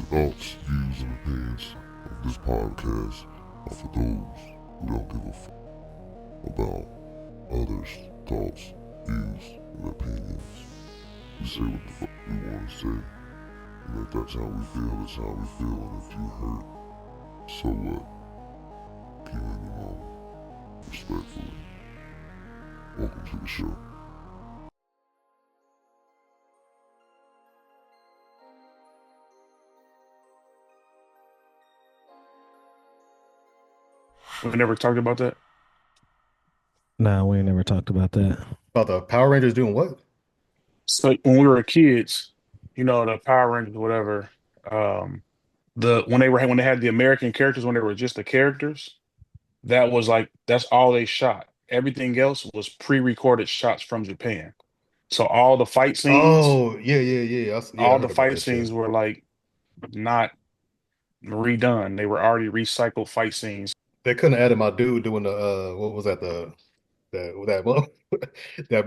thoughts, views, and opinions of this podcast are for those who don't give a fuck about others' thoughts, views, and opinions. We say what the fuck we want to say, and if that's how we feel, that's how we feel, and if you hurt, so what? Keep it alone, respectfully. Welcome to the show. We never talked about that. Nah, we ain't never talked about that. About the Power Rangers doing what? So when we were kids, the Power Rangers, whatever. When they had the American characters, when they were just the characters, that's all they shot. Everything else was pre-recorded shots from Japan. So all the fight scenes, Oh, yeah. I all the heard about fight that shit. scenes were like not redone. They were already recycled fight scenes. They couldn't have added my dude doing the what was that that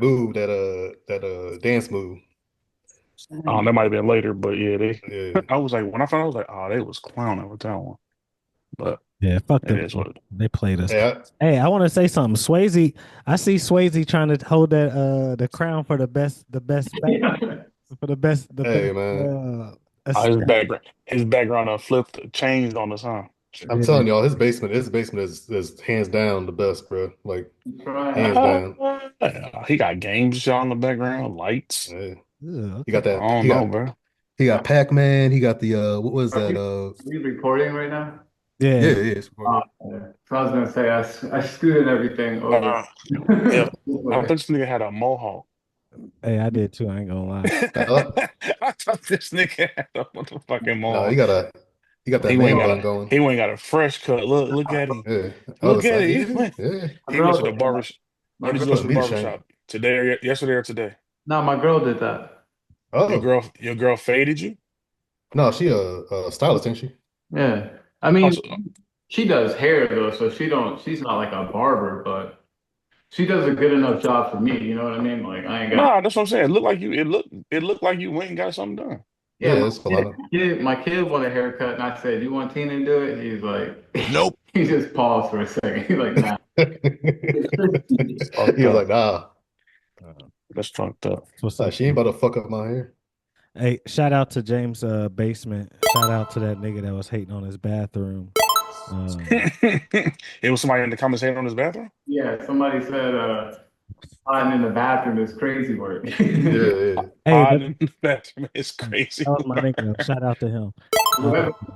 move that dance move. That might have been later, but yeah, Yeah. I was like, when I found out, I was like, oh, they was clowning with that one. But Yeah, fuck it them. is what it is. They played us. Yeah. Hey, I want to say something. Swayze, I see Swayze trying to hold that the crown for the best for the best Hey, man. His background flipped, changed on us, huh? I'm telling y'all, his basement is hands down the best, bro. Like hands down. He got games on the background, lights. Yeah. Ugh, He got I that. don't know, bro. He got Pac-Man. He got the what was that? Are you recording right now? yeah. Yeah. Yeah. So I was gonna say I scooted everything over. Yeah, I thought this nigga had a mohawk. Hey, I did too. I ain't gonna lie. I thought this nigga had a motherfucking No, mohawk. he got that man bun going. He ain't got a fresh cut. Look at him. Yeah. Look at He him. did. Yeah. He went to the barbershop. When did you go to the Be barbershop? Today or yesterday or today? No, my girl did that. Oh. Your girl faded you? No, she a stylist, ain't she? Yeah. I mean, Also, she does hair though, so she's not like a barber, but she does a good enough job for me, you know what I mean? Like I ain't got nah, that's what I'm saying. It looked like you went and got something done. Yeah, my it's a lot of my kid wanted a haircut and I said, "You want Tina to do it?" He's like Nope. he just paused for a second. He's like, nah. He was like, nah. That's fucked up. What's Nah, up? she ain't about to fuck up my hair. Hey, shout out to James Basement. Shout out to that nigga that was hating on his bathroom. It was somebody in the comments hating on his bathroom? Yeah, somebody said hiding in the bathroom is crazy work. Yeah. Hey, Hiding in the bathroom is crazy. that was my nigga. Shout out to him.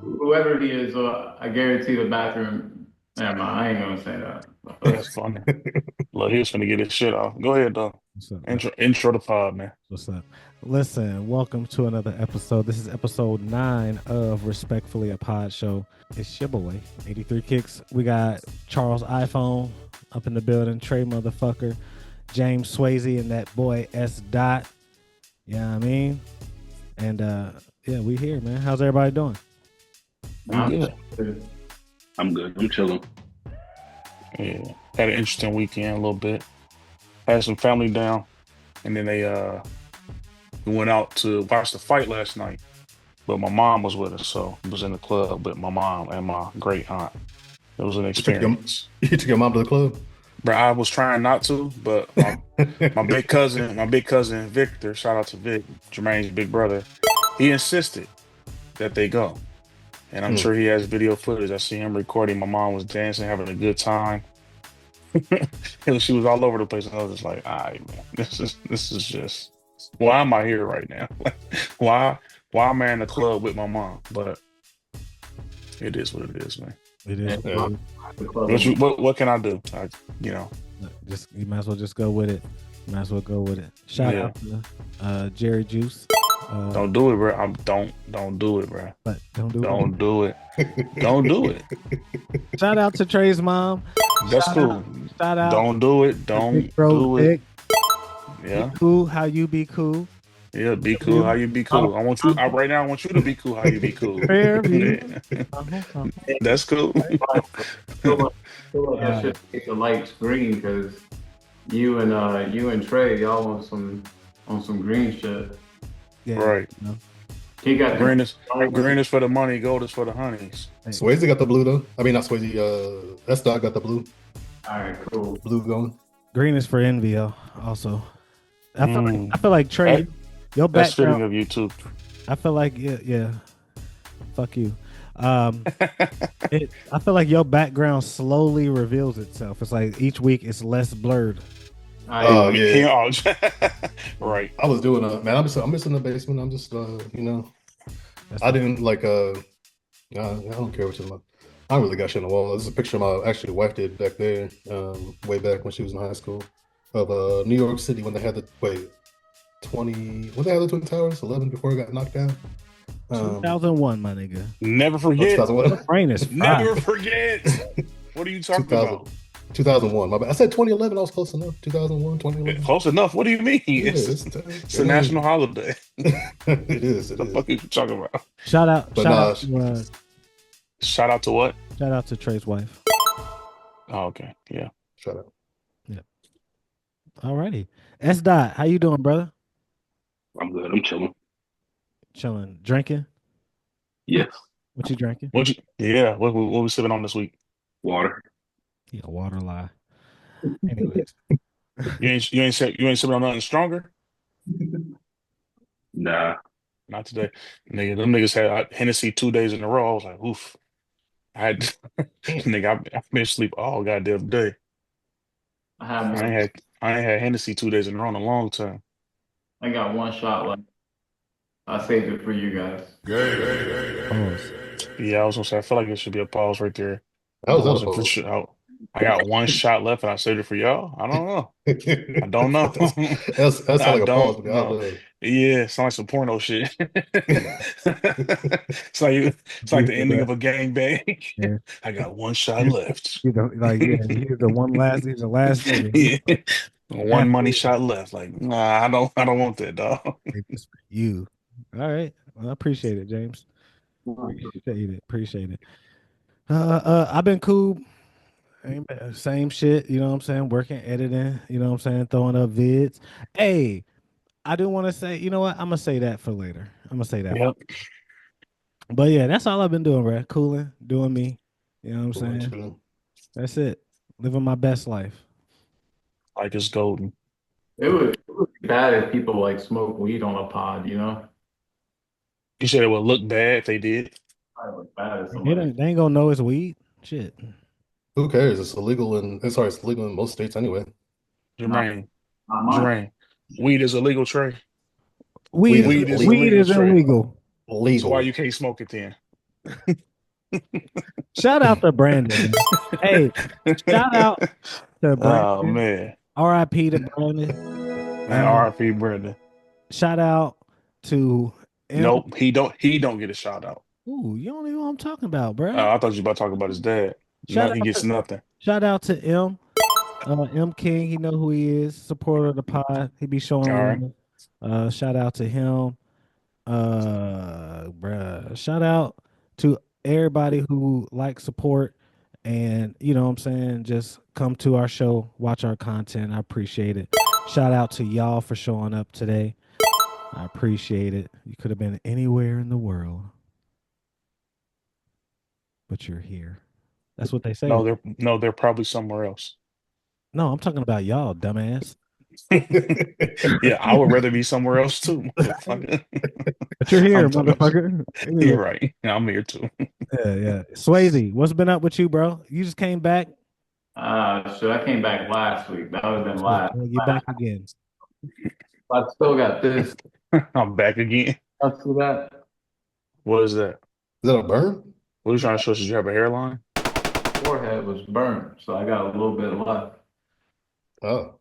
Whoever he is, I guarantee the bathroom. Never mind, I ain't gonna say that. That's funny. Look, he was finna get his shit off. Go ahead, though. What's up? Intro the pod, man. What's up? Listen, welcome to another episode. This is episode 9 of Respectfully a Pod Show. It's your boy, 83 Kicks. We got Charles iPhone up in the building, Trey motherfucker, James Swayze, and that boy S. Dot. You know what I mean? And yeah, we here, man. How's everybody doing? I'm good. I'm good. I'm chilling. Yeah. Had an interesting weekend a little bit. Had some family down. And then we went out to watch the fight last night. But my mom was with us, so I was in the club with my mom and my great aunt. It was an experience. You took your mom to the club? But I was trying not to, but my big cousin Victor, shout out to Vic, Jermaine's big brother, he insisted that they go. And I'm sure he has video footage. I see him recording. My mom was dancing, having a good time. And she was all over the place. And I was just like, all right, man, this is just, why am I here right now? why am I in the club with my mom? But it is what it is, man. It is. Yeah. What can I do? Just you might as well just go with it. You might as well go with it. Shout out to Jerry Juice. Don't do it, bro. Don't do it, bro. But don't do it. Don't do it. Shout out to Trey's mom. That's cool. Shout out. Don't do it. Don't do it. Yeah. Be cool. How you be cool? Yeah. Be cool. How you be cool? I want you to be cool. How you be cool? Yeah. That's cool. That should make the lights green because you and Trey, y'all on some green shit. Yeah, Right. He got the Green is for the money, gold is for the honeys. Swayze got the blue though. I mean, not Swayze. S Dot got the blue. All right, cool. Blue going. Green is for NVL also. I Mm. feel like Trey, your That's background. fitting of you too. I feel like yeah. Fuck you. I feel like your background slowly reveals itself. It's like each week it's less blurred. Oh yeah. Right. I was doing man. I'm just in the basement. I'm just I didn't like I don't care what's in my. I don't really got shit on the wall. This is a picture my actually wife did back there, way back when she was in high school, of New York City when they had the 20 when they had the Twin Towers, 11 before it got knocked down. 2001, my nigga. Never forget. 2001. Brain is Never forget. What are you talking about? 2001. My bad. I said 2011. I was close enough. 2001, 2011. Close enough. What do you mean? Yeah, it's a national holiday. It is. What the fuck are you talking about? Shout out to what? Shout out to Trey's wife. Oh, okay. Yeah. Shout out. Yeah. Alrighty. S Dot, how you doing, brother? I'm good. I'm chilling. Chilling. Drinking? Yes. What you drinking? What we sipping on this week? Water. Yeah, water lie. Anyways. You ain't sipping on nothing stronger? Nah. Not today. Nigga, them niggas had Hennessy 2 days in a row. I was like, oof. Nigga, I've been asleep all goddamn day. I ain't had Hennessy 2 days in a row in a long time. I got one shot left. I saved it for you guys. Pause. Yeah, I was gonna say I feel like it should be a pause right there. How was that a wasn't for pause? sure. I got one shot left and I saved it for y'all. I don't know. I don't know. that sounds like a pause. But Yeah, it sounds like some porno shit. It's like the ending of a gangbang. Yeah. I got one shot left. He's the last nigga. Yeah. One money shot left. Like, nah, I don't want that, dog. It's for you. All right. Well, I appreciate it, James. Appreciate it. I've been cool. Same shit, you know what I'm saying? Working, editing, you know what I'm saying? Throwing up vids. Hey, I do want to say, you know what? I'm gonna say that for later. I'm gonna say that. Yep. But yeah, that's all I've been doing, bro. Cooling, doing me. You know what I'm saying? That's it. Living my best life. Like it's golden. It would be bad if people like smoke weed on a pod, you know? You said it would look bad if they did. I look bad if They somebody. ain't gonna know it's weed. Shit. Who cares? It's illegal it's illegal in most states anyway. Jermaine, weed is illegal, Trey. Weed is illegal. Legal. So why you can't smoke it then? Shout out to Brandon. Hey, shout out to Brandon. Oh man. R.I.P. to Brandon. Man, R.I.P. Brandon. Shout out to Nope, he don't get a shout out. Ooh, you don't even know what I'm talking about, bro. I thought you were about to talk about his dad. He gets nothing. Shout out to M King. He know who he is. Supporter of the pod. He be showing love. Shout out to him. Bruh. Shout out to everybody who likes support and you know what I'm saying, just come to our show, watch our content. I appreciate it. Shout out to y'all for showing up today. I appreciate it. You could have been anywhere in the world, but you're here. That's what they say. No, they're probably somewhere else. No, I'm talking about y'all, dumbass. Yeah, I would rather be somewhere else too. But you're here, motherfucker. You're right. I'm here too. Yeah. Swayze, what's been up with you, bro? You just came back? So I came back last week. That would have been last. You're back again. I still got this. I'm back again. I see that. What is that? Is that a burn? What are you trying to show us? Did you have a hairline? Forehead was burnt, so I got a little bit left. Oh.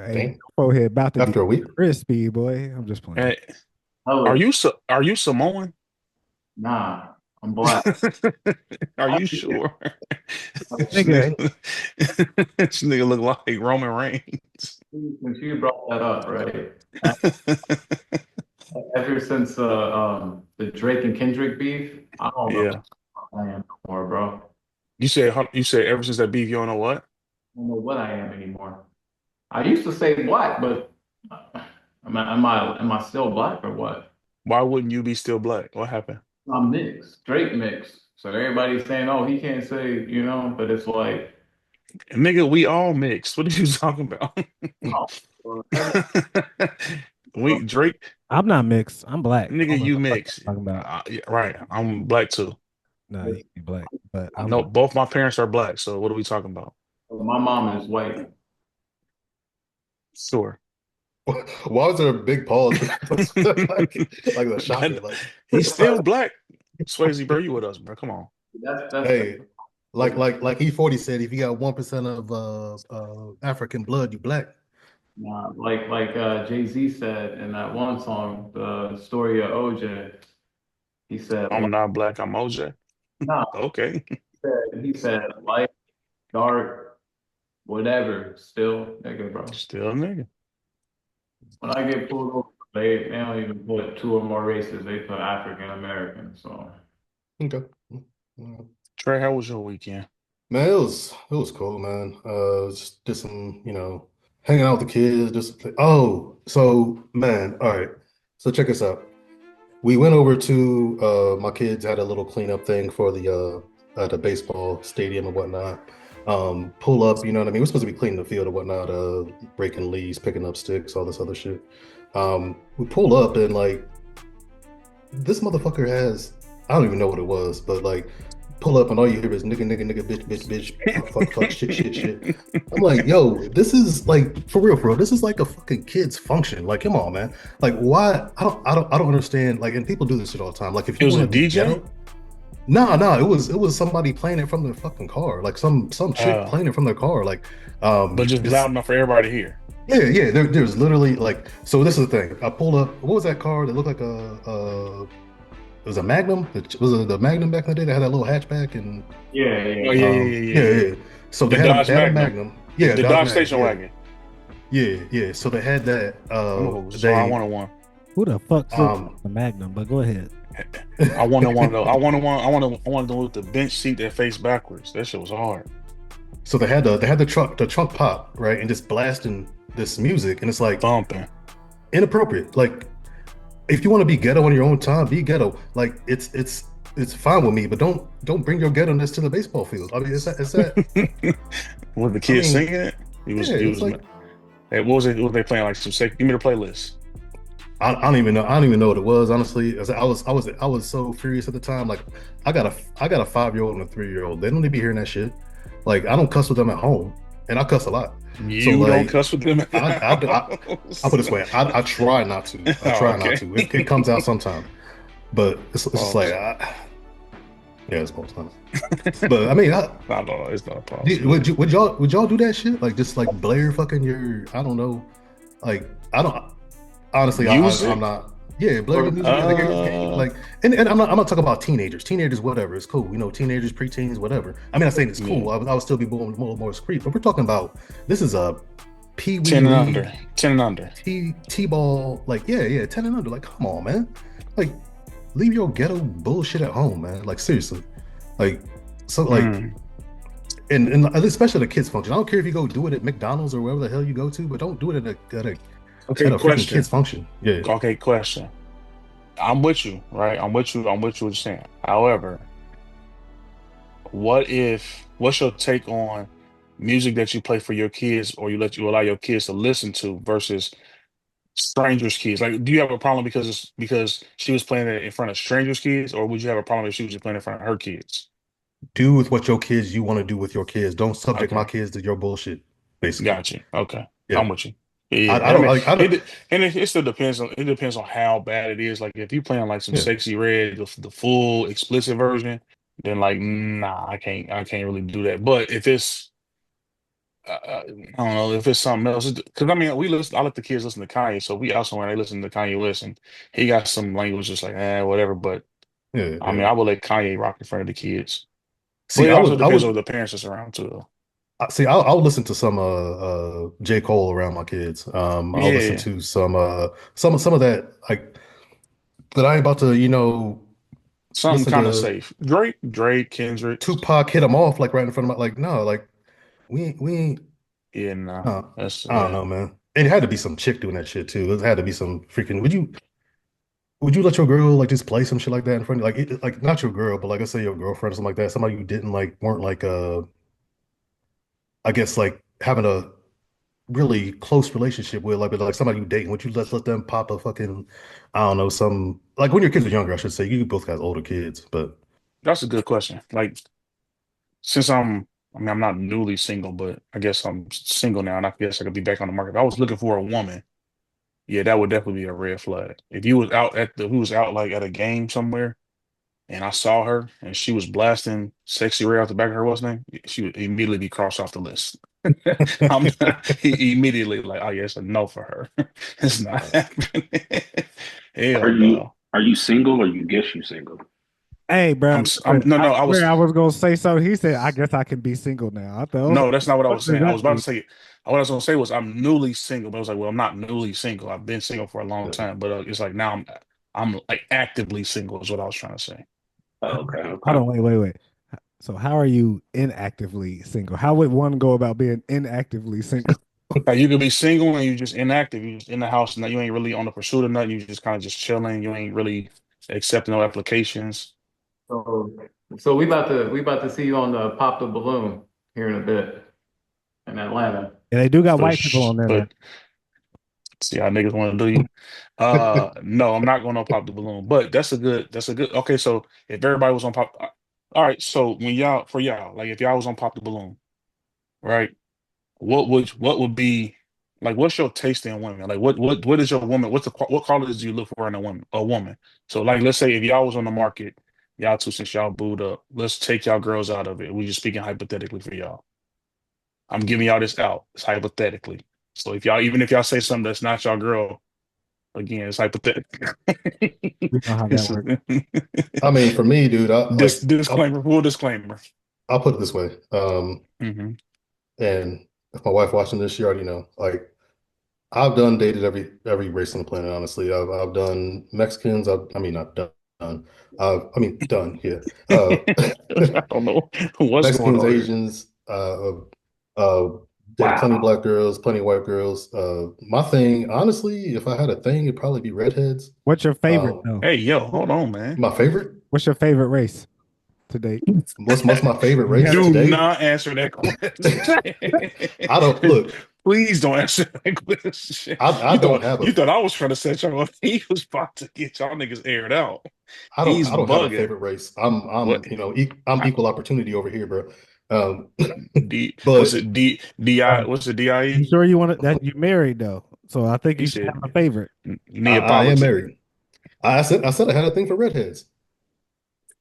Hey, forehead about to after a week, crispy, boy. I'm just playing. Hey, are you Samoan? Nah, I'm black. Are you sure? Nigga. This nigga look like Roman Reigns. Since you brought that up, right? Ever since the Drake and Kendrick beef, I don't know what I am anymore, bro. You said ever since that beef, you don't know what? I don't know what I am anymore. I used to say black, but am I still black or what? Why wouldn't you be still black? What happened? I'm mixed, straight mixed. So everybody's saying, "Oh, he can't say," but it's like, Nigga, we all mixed. What are you talking about? oh, well, We Drake, I'm not mixed. I'm black. I nigga, don't know you what the fuck mixed. you're talking about. Yeah, right. I'm black too. Nah, you be black, but I'm No, black. both my parents are black. So what are we talking about? my mom is white. Sure. Why was there a big pause? Like the shocker, But like he's still black. Swayze, bro, you with us, bro? Come on. That's hey, like E40 said, if you got 1% of African blood, you black. like Jay-Z said in that one song, the story of OJ. He said, I'm not black. I'm OJ. nah, Okay. he said light, dark, whatever, still nigga, bro. Still a nigga. When I get pulled over, they don't even put two or more races, they put African American. So Okay. Mm. Trey, how was your weekend? Man, it was cool, man. Just did some, hanging out with the kids, just play. Oh, so man, all right. So check this out. We went over to my kids had a little cleanup thing for the baseball stadium and whatnot. Pull up, you know what I mean? We're supposed to be cleaning the field and whatnot, breaking leaves, picking up sticks, all this other shit. We pull up and like this motherfucker has I don't even know what it was, but like pull up and all you hear is nigga, nigga, nigga, bitch, bitch, bitch, fuck, fuck, fuck, shit, shit, shit. I'm like, yo, this is like for real, for real. This is like a fucking kid's function. Like, come on, man. Like, why? I don't understand. Like, and people do this shit all the time. Like, if It you was want a to be DJ? ghetto, no, it was somebody playing it from their fucking car. Like some chick Uh, playing it from their car. Like, but just it's loud enough for everybody to hear. yeah. There's literally like so. This is the thing. I pulled up. What was that car that looked like a it was a Magnum. Was it the Magnum back in the day that had that little hatchback and yeah, Oh, yeah. yeah, yeah, yeah, yeah, yeah, yeah. yeah. So The they had a Dodge they had a Magnum. Magnum. The, Yeah, the Dodge Dodge Magnum. station Yeah, wagon. yeah. So they had that. I'm gonna go. So I They wanted one. Who the fuck still um. the Magnum? But go ahead. I wanted one of those. I wanted the one with the bench seat that faced backwards. That shit was hard. So they had the trunk pop right and just blasting this music and it's like Thumping. inappropriate. Like if you want to be ghetto on your own time, be ghetto. Like it's fine with me, but don't bring your ghetto-ness to the baseball field. I mean, it's that. Was the I kids mean, singing it? He was. yeah, He it's was. like Hey, what was it? What were they playing? Like some sick. Give me the playlist. I don't even know. I don't even know what it was. Honestly, as I was so furious at the time. Like, I got a 5-year-old and a 3-year-old. They don't need to be hearing that shit. Like, I don't cuss with them at home, and I cuss a lot. So You don't like, cuss with them. I put it this way. I try not to. I Oh, try not okay. to. It comes out sometime, but it's just like, Pause. yeah, it's most times. But I mean, No, it's not a pause. would y'all do that shit? Like, just like blare fucking your, I don't know, like I don't. Honestly, I'm Music? not. Yeah, Blair Or, music, like, and I'm not talking about teenagers. Teenagers, whatever, it's cool. Teenagers, preteens, whatever. I mean, I'm saying it's cool. Yeah. I would still be more discreet, but we're talking about this is a Pee Wee 10 and League under. 10 and under. T-ball, like yeah, 10 and under. Like, come on, man. Like, leave your ghetto bullshit at home, man. Like, seriously. Like, so like, Mm. and especially the kids function. I don't care if you go do it at McDonald's or wherever the hell you go to, but don't do it Okay, at a freaking question. kids function. Yeah. Okay, question. I'm with you, right? I'm with you. I'm with you what you're saying. However, what's your take on music that you play for your kids or you allow your kids to listen to versus strangers' kids? Like, do you have a problem because she was playing it in front of strangers' kids, or would you have a problem if she was just playing it in front of her kids? Do with what your kids you want to do with your kids. Don't subject my Okay, kids to your bullshit. Basically, got you. Okay, yeah. I'm with you. I Yeah, I don't mean, like. I don't. it still depends on how bad it is. Like, if you playing like some Yeah, sexy red, the full explicit version, then like, nah, I can't really do that. But if it's I don't know if it's something else. Because I mean, I let the kids listen to Kanye, so we also when they listen to Kanye West, and he got some language just like whatever. But I mean, yeah. I would let Kanye rock in front of the kids. But See, it I also would. I depends on would. the parents that's around too, though. See, I'll listen to some J. Cole around my kids. I'll listen Yeah, to some of that like that. I ain't about to something listen kind of to safe. Drake, Kendrick. Tupac hit him off like right in front of my like no like we ain't Yeah, nah, that's I don't yeah. know, man. And it had to be some chick doing that shit too. It had to be some freaking. would you let your girl like just play some shit like that in front of like not your girl, but like I say your girlfriend or something like that, somebody you didn't like weren't like I guess like having a really close relationship with, like but like somebody you dating, would you let them pop a fucking I don't know, some like when your kids are younger, I should say. You both got older kids, but That's a good question. Like, since I mean, I'm not newly single, but I guess I'm single now, and I guess I could be back on the market. If I was looking for a woman, yeah, that would definitely be a red flag. If you was out at the, who was out like at a game somewhere, and I saw her and she was blasting "Sexy Red" out the back of her what's name, she would immediately be crossed off the list. I'm immediately like, oh yeah, it's a no for her. It's not happening. Are Hell you no. are you single or you guess you single? Hey, bro, I'm listen, no I no. I swear was I was gonna say something. He said, "I guess I can be single now." I thought, no, that's not what I what was does saying. I that was about mean? to say what I was gonna say was I'm newly single, but I was like, well, I'm not newly single. I've been single for a long time, but it's like now I'm like actively single is what I was trying to say. Oh, okay, Hold okay. on, wait. So, how are you inactively single? How would one go about being inactively single? Like you could be single and you just inactive. You just in the house and you ain't really on the pursuit of nothing. You just kind of just chilling. You ain't really accepting no applications. So, we about to see you on the Pop the Balloon here in a bit in Atlanta. Yeah, they do got For white people on there now. but see how niggas want to do you. No, I'm not going to pop the balloon. But that's a good. Okay, so if everybody was on pop, all right. So when y'all for y'all, like if y'all was on pop the balloon, right? What would be like? What's your taste in women? Like what is your woman? What qualities do you look for in a woman? A woman. So like let's say if y'all was on the market, y'all two since y'all booed up, let's take y'all girls out of it. We just speaking hypothetically for y'all. I'm giving y'all this out. It's hypothetically. So if y'all even if y'all say something that's not y'all girl, again, it's hypothetical. We know how that This is works. I mean, for me, dude, disclaimer, full disclaimer. I'll put it this way. Hmm. And if my wife watching this, she already know. Like, I've done dated every race on the planet. Honestly, I've done Mexicans. I mean, not done. I mean, done. Yeah. I don't know what's going Mexicans, on here. Asians. Uh, dated plenty of Wow. black girls, plenty of white girls. My thing, honestly, if I had a thing, it'd probably be redheads. What's your favorite Um, though? Hey, yo, hold on, man. my favorite. What's your favorite race to date? What's my favorite You race have Do today? not answer that I don't question. look. Please don't answer that question. I You don't thought have a. you thought I was trying to set y'all up. He was about to get y'all niggas aired out. He's I don't have a bugging. favorite race. What? I'm equal opportunity over here, bro. Um, D what's but it DI uh, what's the you DIE? sure you want that? You married though, so I think He you should have said a favorite. I am Neapolitan. married. I said I had a thing for redheads.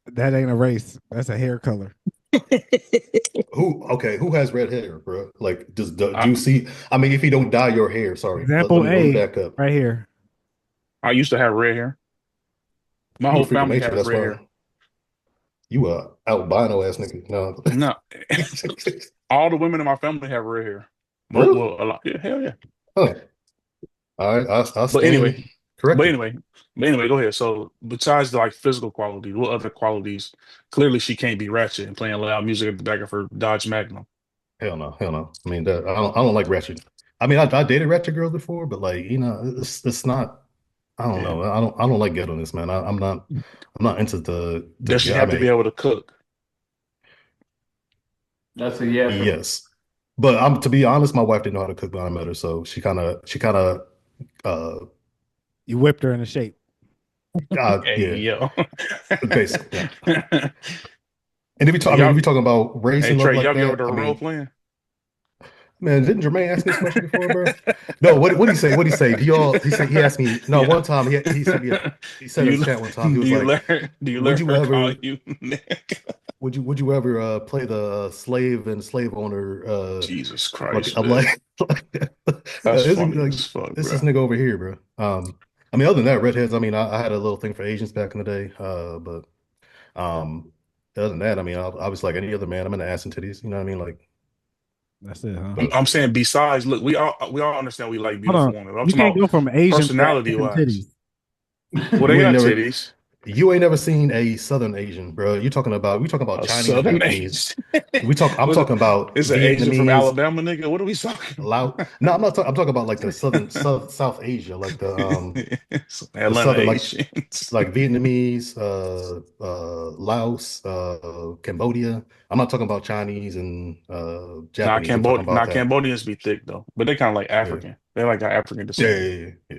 That ain't a race. That's a hair color. Who okay? Who has red hair, bro? Like, do I, you see? I mean, if you don't dye your hair, sorry. Example Let me A, back up. right here. I used to have red hair. My You a whole freak of family nature. has That's red hair. why you albino ass nigga. No, No, all the women in my family have red hair. really? Well, a lot. Yeah, hell yeah. Huh. All right, I But stand anyway, but corrected. anyway, but anyway, go ahead. So besides the like physical qualities, what other qualities? Clearly, she can't be ratchet and playing loud music at the back of her Dodge Magnum. Hell no, hell no. I mean, I don't like ratchet. I mean, I dated ratchet girls before, but like, it's not. I don't know. Yeah. I don't like ghetto-ness, man. I'm not into Does she I have to be mean, able to cook? That's a yes. yes, but I'm to be honest, my wife didn't know how to cook when I met her, so she kind of uh You whipped her into shape. Hey, yeah, yo. basically, yeah. And if you talk, I mean, if Y'all, you're talking about race hey and love Trey, like y'all give her that, the I role mean, playing? man, didn't Jermaine ask me this question before, bro? No, what did he say? What did he say? Do y'all? He asked me. No, Yeah. one time he sent me he Do said in you the chat one time he do was you like, let her do you "Would let you her call ever you Nick? would you ever play the slave and slave owner Jesus like Christ, I'm man. like That's this, funny like as fuck, this bro. nigga over here, bro. I mean, other than that, redheads. I mean, I had a little thing for Asians back in the day, but um, other than that, I mean, I was like any other man. I'm into ass and titties. You know what I mean? Like, That's it, huh? but I'm saying besides, look, we all understand we like Hold beautiful on. women. I'm You talking can't about go from Asian to ass personality and wise. titties. Well, they you ain't got never titties. You ain't never seen a Southern Asian, bro. We talking about A Chinese and Southern Japanese. Asian. I'm Was it? talking about It's an Asian from Vietnamese, Alabama, nigga. What are we talking Lao. No, I'm not talking. I'm talking about like the South Asia, like the Atlanta southern Asians. like Vietnamese, Laos, Cambodia. I'm not talking about Chinese and Japanese. I'm talking about that. Cambodians be thick though, but they kind of like Yeah, African. They like got African yeah, descent. yeah, yeah, yeah.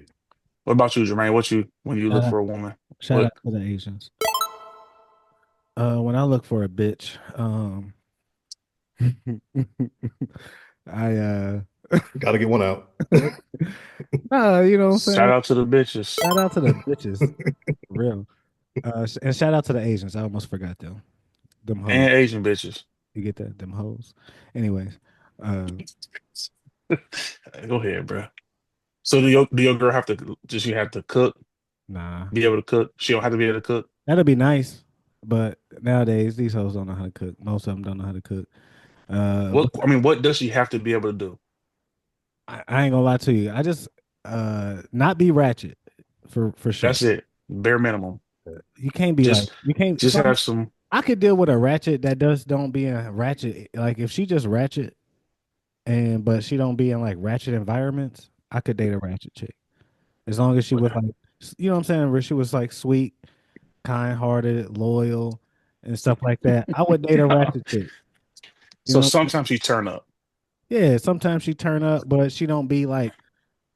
What about you, Jermaine? What you when you look Shout out, for a woman? shout What out to the Asians. When I look for a bitch, I Got to get one out. you know what I'm shout saying? out to the bitches Shout out to the bitches, for real. And shout out to the Asians. I almost forgot them. Them hoes. and Asian bitches. You get that? Them hoes. Anyways, uh, Go ahead, bro. So do your girl have to? Does she have to cook? nah, Be able to cook? She don't have to be able to cook. that'd be nice. But nowadays, these hoes don't know how to cook. Most of them don't know how to cook. What But I mean, what does she have to be able to do? I ain't gonna lie to you. I just not be ratchet for sure. That's it. Bare minimum. You can't be like Just you can't. just have some. I could deal with a ratchet that does don't be a ratchet. Like if she just ratchet but she don't be in like ratchet environments, I could date a ratchet chick as long as she was like, you know what I'm saying, where she was like sweet, kind-hearted, loyal, and stuff like that. I would date a ratchet chick. You So know, sometimes she turn up. yeah. Sometimes she turn up, but she don't be like,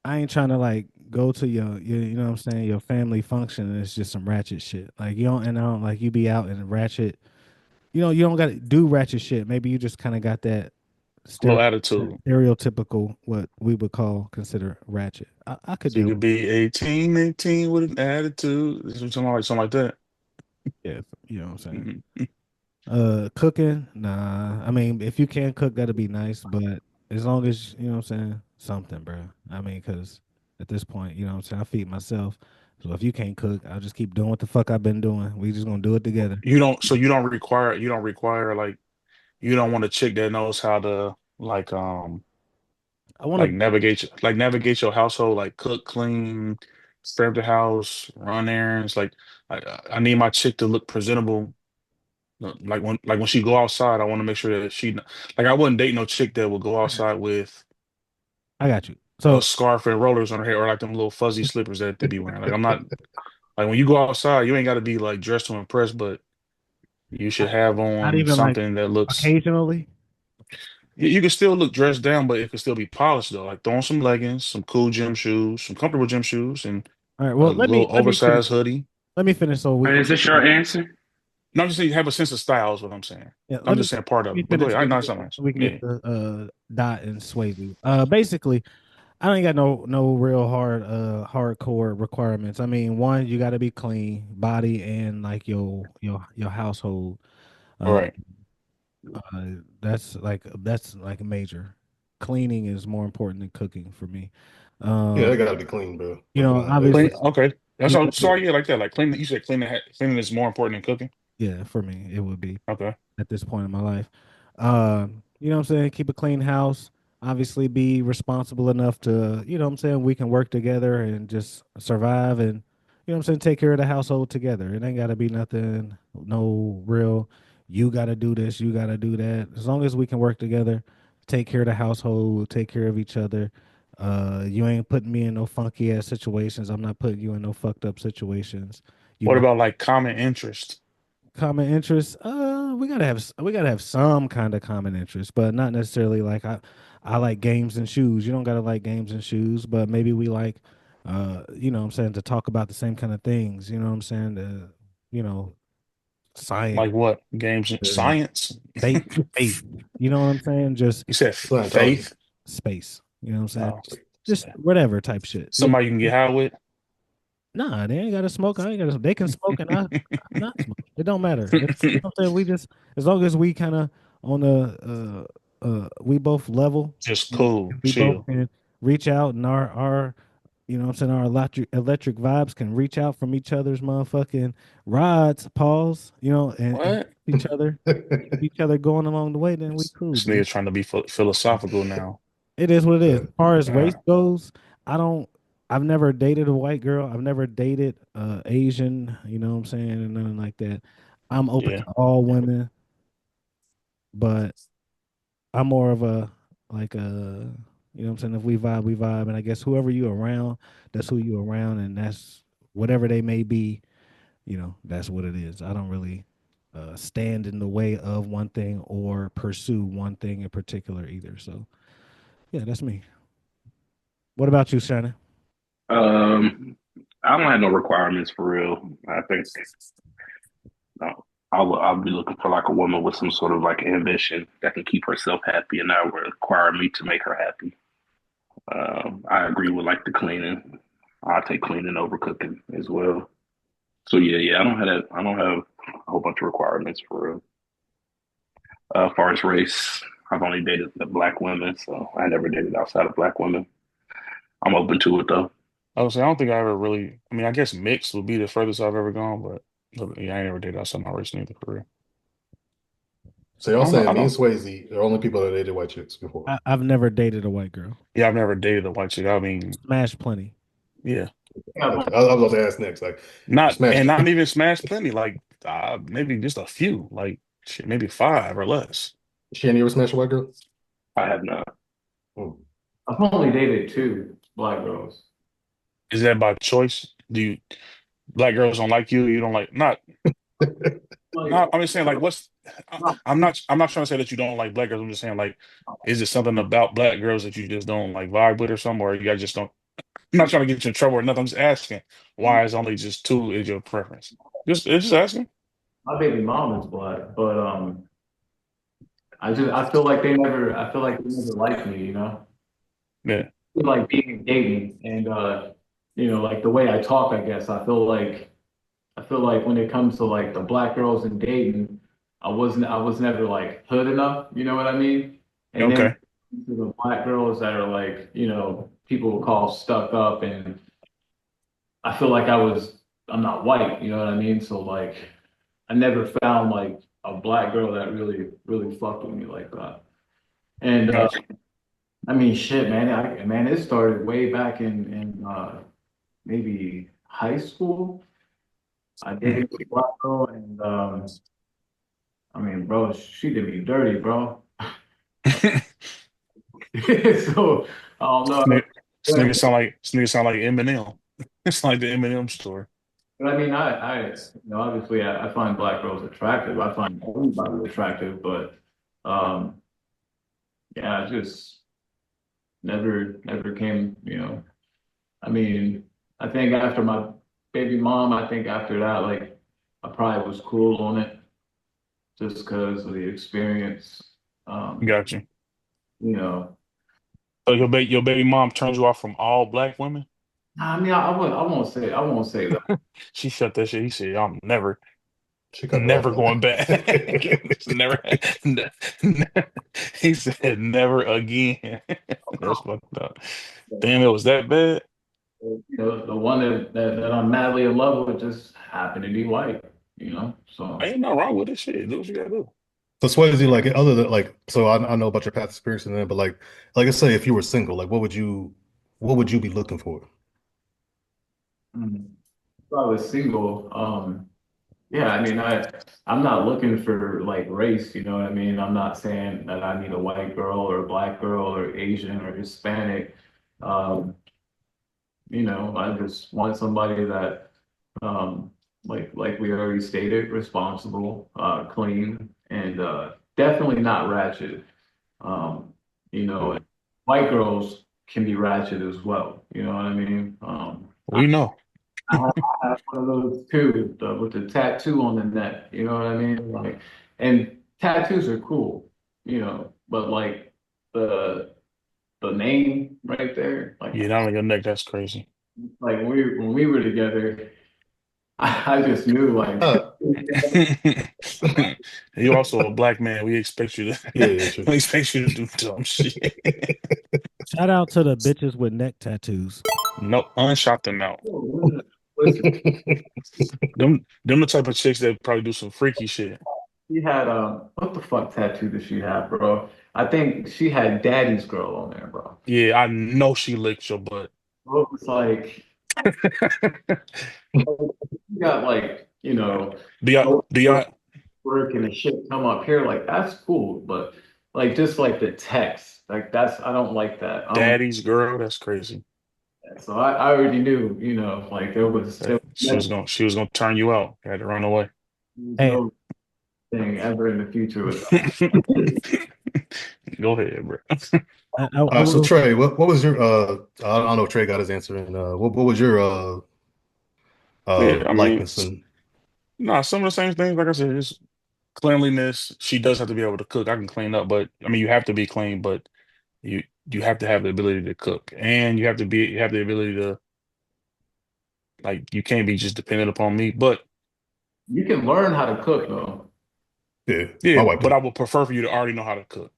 I ain't trying to like go to your you know what I'm saying, your family function and it's just some ratchet shit. Like you don't and I don't like you be out in ratchet. You don't got to do ratchet shit. Maybe you just kind of got that Low stere- attitude. stereotypical what we would call consider ratchet. I could She deal could with be 18, 18 with an attitude. Something like that. yeah, you know what I'm saying. Mhm. Cooking, nah. I mean, if you can cook, that'd be nice, but as long as you know what I'm saying, something, bro. I mean, because at this point, you know what I'm saying, I feed myself. So if you can't cook, I'll just keep doing what the fuck I've been doing. We just gonna do it together. You don't require like you don't want a chick that knows how to I want like to. navigate your household, like cook, clean, serve the house, run errands. Like I need my chick to look presentable. Like when she go outside, I want to make sure that I wouldn't date no chick that would go outside with I got you. a So scarf and rollers on her hair or like them little fuzzy slippers that they be wearing. Like I'm not like when you go outside, you ain't got to be like dressed to impress, but you should have not on even like something that looks. occasionally. You can still look dressed down, but it can still be polished though. Like throwing some leggings, some cool gym shoes, some comfortable gym shoes, and All right. a Well, little let me finish. oversized hoodie. Let me finish. So we And is this your answer? No, I'm just saying you have a sense of style is what I'm saying. yeah. I'm just saying part Let of me it. But go finish ahead. I so know it's not nice. we can Yeah. get the Dot and Swayze. Basically, I ain't got no real hardcore requirements. I mean, one, you got to be clean, body and like your household. All Uh, right. that's like major. Cleaning is more important than cooking for me. Yeah, they Um, gotta be clean, bro. you know, Clean. obviously, Okay. That's you all. got So yeah, like that. Like cleaning. You said cleaning is more important than cooking. yeah, for me, it would be Okay. at this point in my life. You know what I'm saying? Keep a clean house. Obviously, be responsible enough to, you know what I'm saying? We can work together and just survive and, you know what I'm saying? Take care of the household together. It ain't got to be nothing, no real, you got to do this, you got to do that. As long as we can work together, take care of the household, take care of each other. You ain't putting me in no funky ass situations. I'm not putting you in no fucked up situations. You What know, about like common interest? common interests we gotta have some kind of common interest but not necessarily like I like games and shoes. You don't gotta like games and shoes but maybe we like you know what I'm saying, to talk about the same kind of things, you know what I'm saying, you know, science, Like what? Games, uh, science? faith, you know what I'm saying, just You said Scientology. faith? space, you know what I'm saying, Oh, just whatever type shit. somebody you can get high with? Nah, they ain't gotta smoke. I ain't gotta. They can smoke and I not smoke. It don't matter. It's, you know what I'm saying, we just as long as we kind of on the we both level Just and cool, we both chill. can reach out and our you know what I'm saying, our electric vibes can reach out from each other's motherfucking rods, pause, you know, and What? keep each other going along the way. Then we cool, This B. nigga trying to be philosophical now. It is what it is. As far as race Uh, goes, I don't. I've never dated a white girl. I've never dated Asian, you know what I'm saying, and nothing like that. I'm open to Yeah. all women, but I'm more of a like a you know what I'm saying. If we vibe, we vibe, and I guess whoever you around, that's who you around, and that's whatever they may be. You know, that's what it is. I don't really stand in the way of one thing or pursue one thing in particular either. So yeah, that's me. What about you, Shannon? Um, I don't have no requirements for real. I think I'll be looking for like a woman with some sort of like ambition that can keep herself happy and not require me to make her happy. I agree with like the cleaning. I'll take cleaning over cooking as well. So yeah. I don't have that. I don't have a whole bunch of requirements for real. As far as race, I've only dated the black women, so I never dated outside of black women. I'm open to it though. I would say I don't think I ever really. I mean, I guess mixed would be the furthest I've ever gone, but yeah, I ain't never dated outside my race neither for real. So y'all I don't know. saying I me and don't. Swayze are the only people that dated white chicks before. I've never dated a white girl. Yeah, I've never dated a white chick. I mean, Smash plenty. yeah, Yeah, Okay, I was about to ask next. Like, you not smashed and not it. even smash plenty. Like maybe just a few. Like shit, maybe five or less. Shannon, you ever smashed a white girl? I have not. Hmm. I've only dated two black girls. Is that by choice? Do you black girls don't like you? You don't like not. Like, No, I'm just saying, like, what's? I'm not trying to say that you don't like black girls. I'm just saying, like, is it something about black girls that you just don't like vibe with or something, or you guys just don't? I'm not trying to get you in trouble or nothing. I'm just asking why is only just two is your preference? Just asking. my baby mom is black, but I feel like they never liked me, you know. Yeah. Like being dating and like the way I talk, I guess. I feel like when it comes to like the black girls and dating, I was never like hood enough, you know what I mean? And then Okay. to the black girls that are like, people will call stuck up and I feel like I'm not white, you know what I mean? So like I never found like a black girl that really, really fucked with me like that. And Gotcha. I mean shit, man, it started way back in maybe high school. I Hmm. dated a black girl and I mean, bro, she did me dirty, bro. So I don't know. This nigga sound like Eminem. It's like the Eminem story. But I mean, obviously, I find black girls attractive. I find everybody attractive, but um, yeah, I just never came. I mean, I think after my baby mom, I think after that, like, I probably was cool on it just because of the experience. Um, Gotcha. you know, So your baby mom turns you off from all black women? I mean, I won't say that. She shut that shit. He said, I'm never. She cut the lights Never out. going back. Never. ne- ne- He said never again. That's fucked up. Damn, it was that bad. The one that I'm madly in love with just happened to be white, so. Ain't nothing wrong with this shit. Do what you gotta do. So Swayze, like other than like, so I know about your past experience and then, but like I say, if you were single, like what would you be looking for? Mm. If I was single, yeah, I mean, I'm not looking for like race, you know what I mean? I'm not saying that I need a white girl or a black girl or Asian or Hispanic. Um, I just want somebody that, like we already stated, responsible, clean, and definitely not ratchet. Um, Hmm. white girls can be ratchet as well. You know what I mean? We know. I have one of those too, with the tattoo on the neck. You know what I mean? Like, and tattoos are cool, but like the the name right there, Yeah, not on your neck. That's crazy. like when we were together, I just knew like Uh, You also a black man. We expect you to. yeah, true. We expect you to do dumb shit. Shout out to the bitches with neck tattoos. No, unshot them out. listen. Them the type of chicks that probably do some freaky shit. She had what the fuck tattoo did she have, bro? I think she had Daddy's Girl on there, bro. Yeah, I know she licked your butt. So it was like you got like, do y'all go do to y'all work and the shit come up here, like that's cool. But like just like the text, like that's I don't like that. daddy's girl? That's crazy. So I already knew, like there That she was gonna turn you out. You had to run away. was Hey, no thing ever in the future with Go ahead, bro. I So will. Trey, what was your I don't know if Trey got his answer, and what was your Yeah, I mean, likeness and nah, some of the same things. Like I said, just cleanliness. She does have to be able to cook. I can clean up, but I mean, you have to be clean, but you you have to have the ability to cook, and you have the ability to like you can't be just dependent upon me. But you can learn how to cook though. yeah, yeah, my wife but I can. would prefer for you to already know how to cook.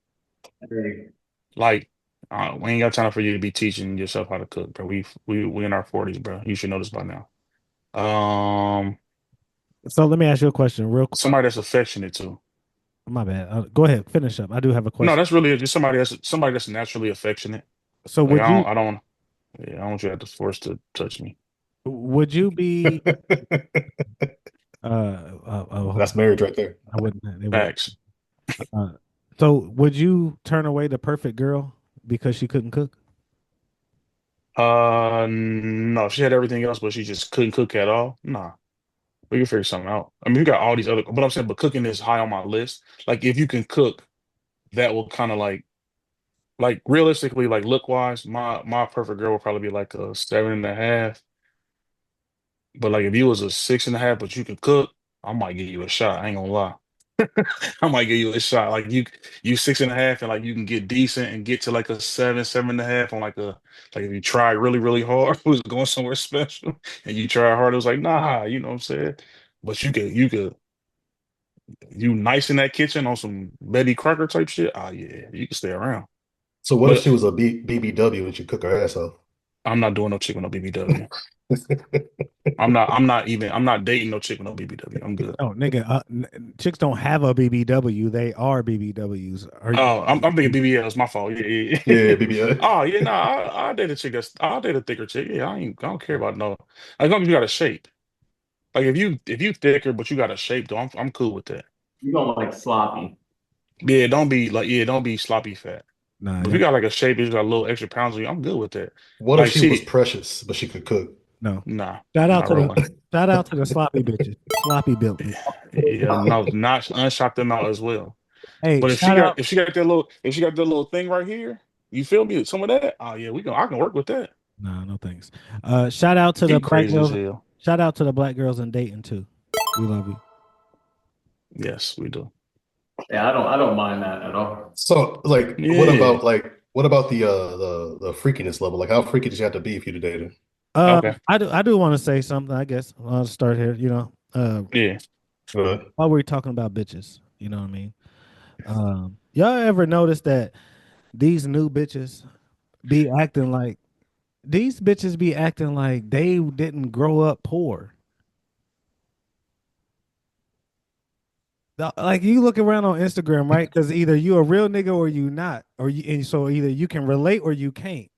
Hey, Like, we ain't got time for you to be teaching yourself how to cook, bro. We in our 40s, bro. You should know this by now. Um, So let me ask you a question, real quick. somebody that's affectionate too. My bad. Go ahead, finish up. I do have a No, question. that's really it. Just somebody that's naturally affectionate. So Like would you I don't yeah, I don't want you to have to force to touch me. would you be hold That's on. marriage right there. I wouldn't they wouldn't Facts. uh, so would you turn away the perfect girl because she couldn't cook? No, if she had everything else, but she just couldn't cook at all. Nah, we can figure something out. I mean, we got all these other, but I'm saying, but cooking is high on my list. Like, if you can cook, that will kind of like realistically, like look wise, my perfect girl would probably be like a 7.5. But like if you was a 6.5, but you can cook, I might give you a shot. I ain't gonna lie. I might give you a shot. Like you 6.5 and like you can get decent and get to like a 7.5 on like if you try really, really hard, was going somewhere special and you try hard, it was like, nah, you know what I'm saying? But you nice in that kitchen on some Betty Crocker type shit. Oh yeah, you can stay around. So what if But she was a BBW and she cook her ass off? I'm not doing no chick with no BBW. I'm not dating no chick with no BBW. I'm good. Oh, nigga, chicks don't have a BBW. They are BBWs. Are you? Oh, I'm thinking BBL is my fault. Yeah, yeah, Yeah, yeah. BBW. Oh, yeah, no, I'll date a chick I'll date a thicker chick. Yeah, I don't care about no. As long as you got a shape. Like if you thicker but you got a shape though, I'm cool with that. you don't like sloppy. Yeah, don't be sloppy fat. Nah, But if you yeah, got like a shape, you got a little extra pounds on you, I'm good with that. What if Like, she was see, precious but she could cook? no. nah, Shout out not to the rolling. shout out to the sloppy bitches, sloppy built bitches. Yeah, no, not unshot them out as well. Hey, But shout out. if she got that little thing right here, you feel me? Some of that, oh yeah, we can I can work with that. No, no thanks. Shout out to the Get black crazy as girls. hell. Shout out to the black girls in Dayton too. We love you. Yes, we do. Yeah, I don't mind that at all. So like Yeah. what about the freakiness level? Like how freaky does she have to be if you to date her? Okay. I do want to say something. I guess I'll start here. Yeah. While we're talking about bitches, you know what I mean. Y'all ever notice that these new bitches be acting like these bitches be acting like they didn't grow up poor? Like you look around on Instagram, right? Because either you a real nigga or you not, and so either you can relate or you can't.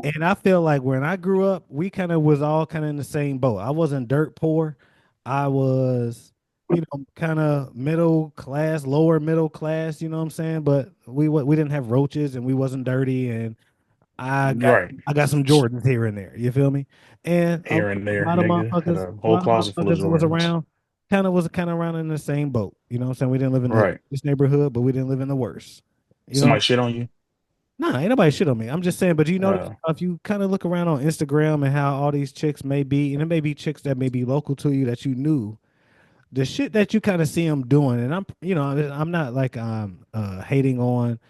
And I feel like when I grew up, we kind of was all kind of in the same boat. I wasn't dirt poor. I was, kind of middle class, lower middle class, you know what I'm saying? But we didn't have roaches and we wasn't dirty and I got Right. I got some Jordans here and there. You feel me? And Here and there, lot of nigga. Had motherfuckers, a a whole lot of closet full of motherfuckers was Jordans. around, kind of around in the same boat. You know what I'm saying? We didn't live in the Right. this neighborhood, but we didn't live in the worst. You know, Somebody shit on you. nah, ain't nobody shit on me. I'm just saying, but you notice Uh, if you kind of look around on Instagram and how all these chicks may be, and it may be chicks that may be local to you that you knew, the shit that you kind of see them doing, and I'm not like hating on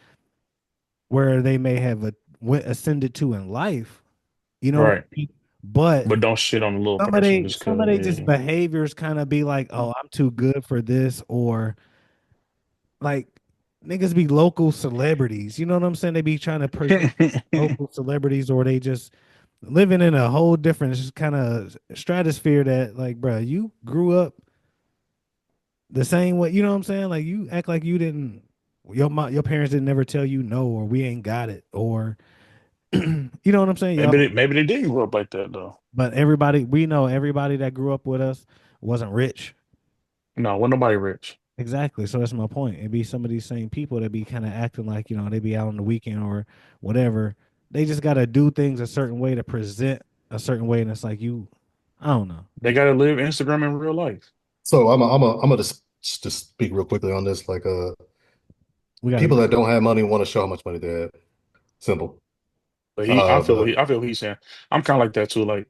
where they may have ascended to in life, you know what right. I mean? But But don't shit on the little person just some of cause. they just Yeah. behaviors kind of be like, oh, I'm too good for this, or like niggas be local celebrities. You know what I'm saying? They be trying to portray local celebrities, or they just living in a whole different kind of stratosphere that, like, bro, you grew up the same way. You know what I'm saying? Like, you act like you didn't. Your parents didn't never tell you no, or we ain't got it, or You know what I'm saying? Y'all, Maybe they didn't grow up like that though. but we know everybody that grew up with us wasn't rich. No, wasn't nobody rich. Exactly. So that's my point. It'd be some of these same people that be kind of acting like, they be out on the weekend or whatever. They just got to do things a certain way to present a certain way. And it's like, I don't know. They gotta live Instagram in real life. So I'm gonna just speak real quickly on this. Like, We got people that don't have money want to show how much money they have. Simple. But But I feel what he's saying. I'm kind of like that too. Like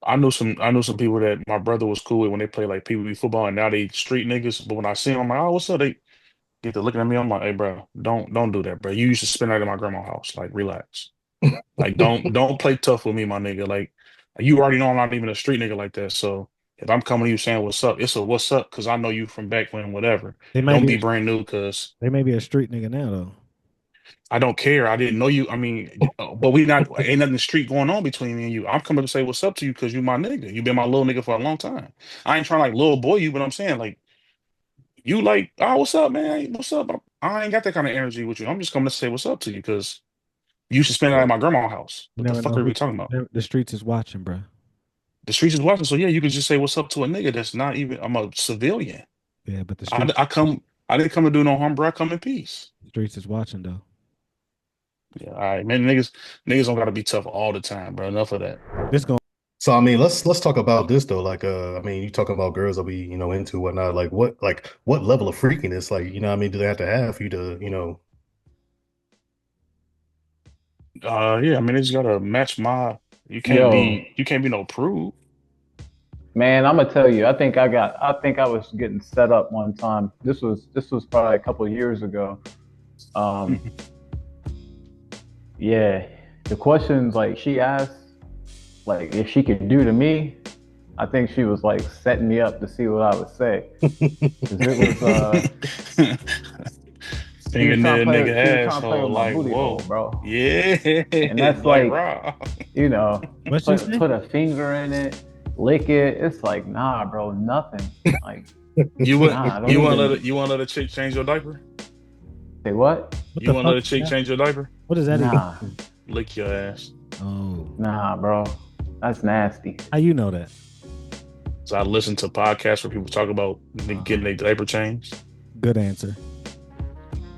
I knew some people that my brother was cool with when they play like PvP football, and now they street niggas. But when I see them, I'm like, oh, what's up? They get to looking at me. I'm like, hey, bro, don't do that, bro. You used to spend that at my grandma's house. Like, relax. Like, don't play tough with me, my nigga. Like, you already know I'm not even a street nigga like that. So if I'm coming to you saying what's up, it's a what's up because I know you from back when, whatever. they might Don't be be brand new because they may be a street nigga now though. I don't care. I didn't know you. I mean, but we not ain't nothing street going on between me and you. I'm coming to say what's up to you because you my nigga. You been my little nigga for a long time. I ain't trying to like little boy you, but I'm saying like you like, oh, what's up, man? What's up? I ain't got that kind of energy with you. I'm just coming to say what's up to you because you should spend it at my grandma's house. You What the never fuck know are we talking about? the streets is watching, bro. The streets is watching, so yeah, you can just say what's up to a nigga that's not even. I'm a civilian. Yeah, but the I, streets I come. I didn't come to do no harm, bro. I come in peace. streets is watching though. Yeah, all right, man. Niggas don't gotta be tough all the time, bro. Enough of that. This going so I mean, let's talk about this though. Like, I mean, you talking about girls that we into whatnot. Like what level of freakiness, like, what I mean, do they have to have for you to Yeah, I mean, it's gotta match my. Yo, You can't be no prude. man, I'm gonna tell you. I think I was getting set up one time. This was probably a couple of years ago. Um, yeah, the questions like she asked, like if she could do to me, I think she was like setting me up to see what I would say. 'Cause it was she was trying to Fingernail play. nigga She was trying to play asshole, with my like booty hole, whoa, bro. yeah, And that's like like, raw. you know, what you say? put a finger in it, lick it. It's like, nah, bro, nothing. Like, You would nah, don't even you want to let a chick change your diaper? say what? What You the want to fuck? let a chick change your diaper? What does that Nah, even? Lick your ass. Oh, nah, bro, that's nasty. how you know that? So I listen to podcasts where people talk about getting their diaper changed. Good answer.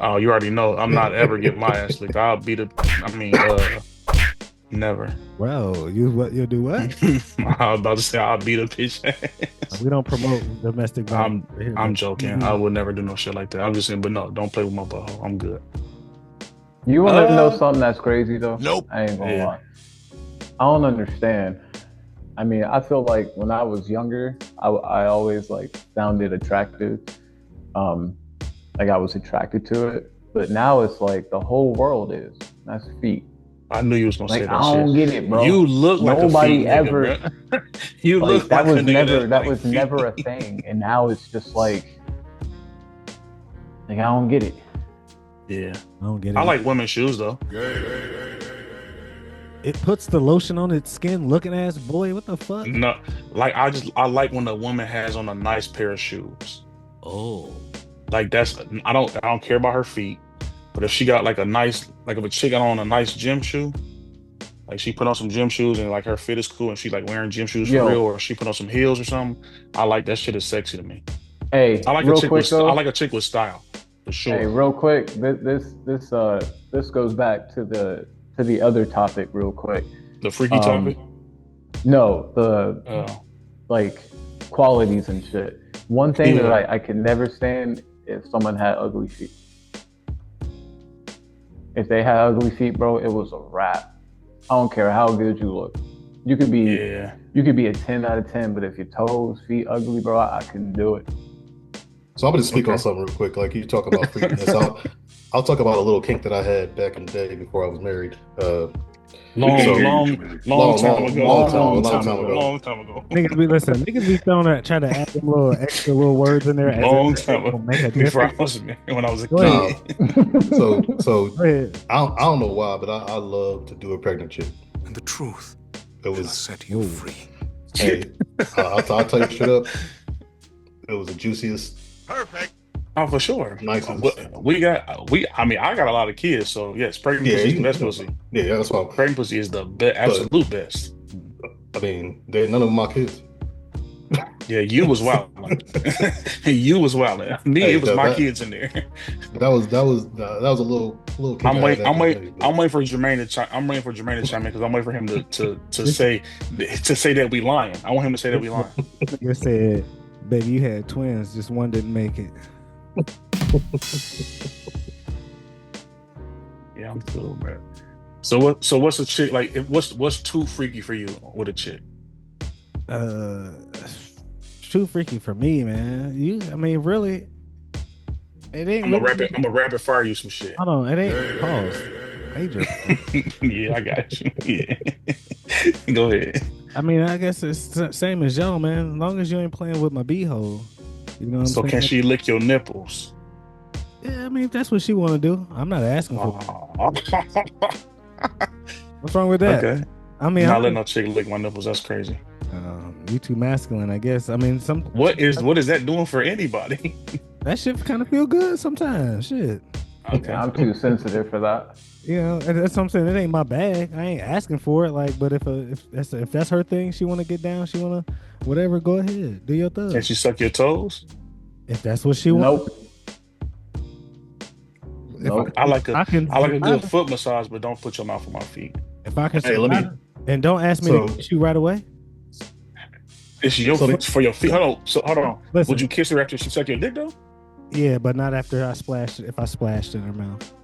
Oh, you already know. I'm not ever getting my ass licked. I'll beat a. I mean, never. Bro, you'll do what? I was about to say I'll beat a bitch ass. We don't promote domestic violence here, I'm but- joking. I would never do no shit like that. I'm just saying, but no, don't play with my butthole. I'm good. You want to know something that's crazy though? Nope. I ain't gonna Yeah. lie. I don't understand. I mean, I feel like when I was younger, I always like found it attractive. Like I was attracted to it. But now it's like the whole world is. That's feet. I knew you was gonna Like say that I don't shit. get it, bro. You look like Nobody a feet ever. nigga, bro. You Like look that like was a nigga never that that like was feet. never a thing, and now it's just like I don't get it. Yeah, I don't get it. I like women's shoes though. it puts the lotion on its skin looking ass boy. What the fuck? No, like I like when a woman has on a nice pair of shoes. Oh. Like I don't care about her feet, but if she got like a nice, like if a chick got on a nice gym shoe, like she put on some gym shoes and like her fit is cool and she like wearing gym shoes Yo. for real, or she put on some heels or something, I like that shit is sexy to me. Hey, I like real a chick quick with though. I like a chick with style for sure. Hey, real quick. This goes back to the other topic real quick. The freaky topic. No, the Oh, like qualities and shit. One thing Yeah. that I could never stand if someone had ugly feet. If they had ugly feet, bro, it was a wrap. I don't care how good you look. You could be yeah. you could be a 10 out of 10, but if your toes, feet ugly, bro, I couldn't do it. So I'm gonna speak Okay. on something real quick. Like you talk about freakiness. I'll talk about a little kink that I had back in the day before I was married. Long So- time long ago. time ago. Long time ago. Niggas be trying to add them little extra little words in there. as Long if time it will ago. make a Before I difference. was when I was a Go ahead. kid. So Go ahead. I don't know why, but I love to do a pregnant chick. And the truth It will was set you free. hey, I'll tell you straight up. It was the juiciest. Perfect. Oh, for sure. Nicest. I mean, I got a lot of kids, so yes, pregnant Yeah, pussy is the you best know, pussy. yeah, that's why. Pregnant pussy is the But absolute best. I mean, they none of them my kids. Yeah, you was wilding. You was wilding. Me, Hey, it was that my that kids in there. that was a little kink I had back in the day. But I'm waiting for Jermaine to chime. I'm waiting for Jermaine to chime in because I'm waiting for him to say that we lying. I want him to say that we lying. You said, baby, you had twins, just one didn't make it. Yeah, I'm cool, man. So what's a chick like? What's too freaky for you with a chick? Uh, too freaky for me, man. I mean, really, it ain't I'm a really. rapid. I'm a rapid fire you some shit. Hold on, it ain't pause. Major. Yeah, I got you. Yeah, go ahead. I mean, I guess it's same as y'all, man. As long as you ain't playing with my beehole, you know what I'm So saying? can she lick your nipples? Yeah, I mean, if that's what she want to do, I'm not asking for it. Aw. What's wrong with that? Okay. I mean, Not letting no chick lick my nipples. That's crazy. you too masculine, I guess. I mean, What is that doing for anybody? that shit kind of feel good sometimes. Shit, Okay. I'm too sensitive for that. you know, and that's what I'm saying. It ain't my bag. I ain't asking for it. Like, but if that's her thing, she want to get down, she want to whatever. Go ahead, do your thing. Can she suck your toes? If that's what she wants. Nope. If Nope. I like I can a good survive foot massage, but don't put your mouth on my feet. If I can Hey, let me- survive it, and don't ask me So- to kiss you right away. It's your So foot for your feet. Hold on. So hold on. Listen. Would you kiss her after she suck your dick though? Yeah, but not after I splashed. If I splashed in her mouth,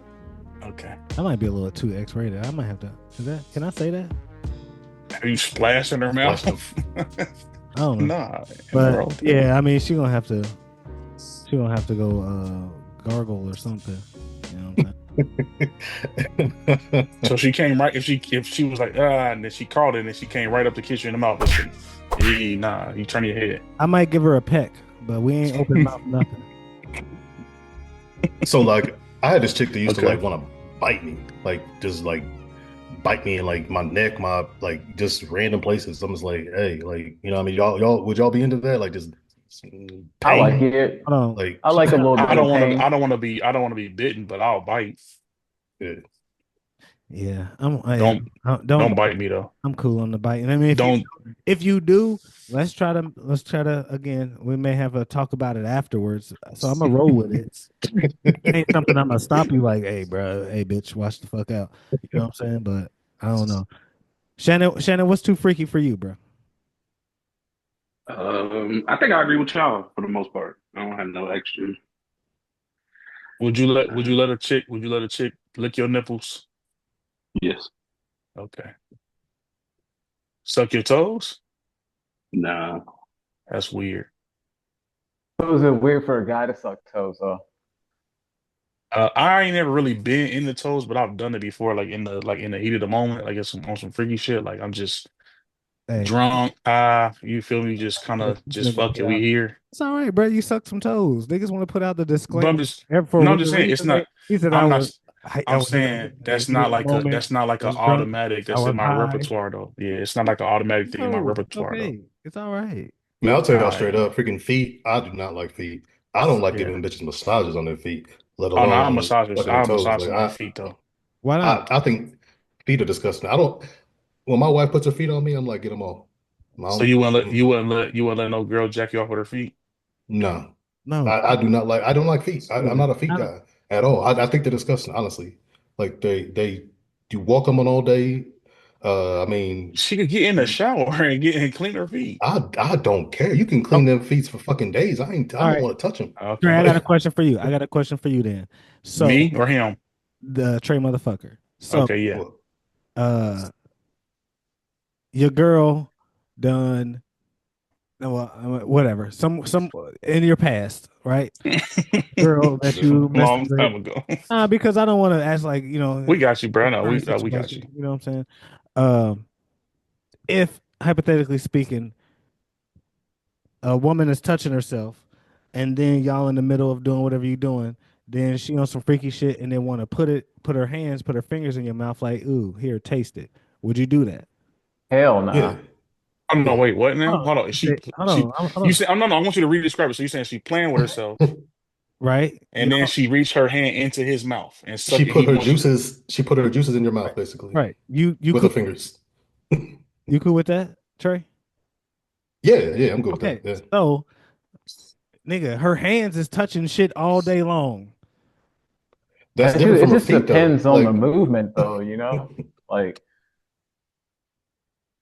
Okay. I might be a little too X-rated. I might have to. Can I say that? Are you splashing her mouth? I don't know. Nah. But bro. yeah, I mean, she gonna have to. She gonna have to go gargle or something. You know what I'm saying? So she came right if she was like and then she called it and then she came right up to kiss you in the mouth. Listen, nah, you turn your head. I might give her a peck, but we ain't open mouth nothing. So like, I had this chick that used to Okay. like want to bite me, like just like bite me in like my neck, my like just random places. I'm just like, hey, like you know, what I mean, y'all would y'all be into that? Like just pain? I like it. Hold on. Like I like a little bit I don't of want pain. to. I don't want to be bitten, but I'll bite. yeah. Yeah, Don't bite me though. I'm cool on the bite. And I mean, if you do, let's try to again. We may have a talk about it afterwards. So I'm gonna roll with it. It ain't something I'm gonna stop you like, hey, bro, hey, bitch, watch the fuck out. You know what I'm saying? But I don't know. Shannon, what's too freaky for you, bro? I think I agree with y'all for the most part. I don't have no extra. Would you let a chick lick your nipples? Yes. Okay. Suck your toes? Nah. That's weird. So is it weird for a guy to suck toes though? I ain't never really been in the toes, but I've done it before, like in the heat of the moment, like on some freaky shit. Like I'm just Hey, drunk. You feel me? Just kind of this just nigga fuck it. put We out- here. it's all right, bro. You suck some toes. Niggas want to put out the But I'm disclaimer just for no, I'm just whatever saying it's reason. not. He said I'm not. I I'm was in saying the heat of the moment. that's not like I an was drunk. automatic I that's in was my high. repertoire though. Yeah, it's not like an automatic thing in my No, repertoire though. okay. It's all right. Man, I'll tell y'all All straight right. up, freaking feet. I do not like feet. I don't like Yeah. giving bitches massages on their feet, let Oh no, I'm alone massaging. fucking their I'm toes. Like massaging my feet though. Why not? I think feet are disgusting. I don't. When my wife puts her feet on me, I'm like, get them off. So you wouldn't let no girl jack you off with her feet? No, No. I do not like. I don't like feet. I'm not a feet I guy at all. I think they're disgusting. Honestly, like they you walk them on all day. I mean, She could get in the shower and clean her feet. I don't care. You can clean them feet for fucking days. I All don't right. want to touch them. Trey, I got a Okay. question for you. I got a question for you then. So Me or him? the Trey motherfucker. So Okay, yeah. uh your girl done well, whatever. Some in your past, right? Girl that you messed Long with. time ago. Because I don't want to ask like, We got you, bro. No, current we got you. situation, you know what I'm saying? Um if hypothetically speaking, a woman is touching herself and then y'all in the middle of doing whatever you're doing, then she on some freaky shit and then want to put her fingers in your mouth like, ooh, here, taste it. Would you do that? Hell Yeah, nah. Oh no, yeah. wait, what now? Hold on. Hold on. Hold She on. Hold you on. said oh no, I want you to re-describe it. So you're saying she playing with herself right? and then she reached her hand into his mouth and sucked She it. put her juices. She put her juices in your mouth, basically, Right. You with cool, her fingers. you cool with that, Trey? Yeah, I'm good with Okay. that. Yeah. So, nigga, her hands is touching shit all day long. That's different It from her just feet, though. depends on the movement, though. Like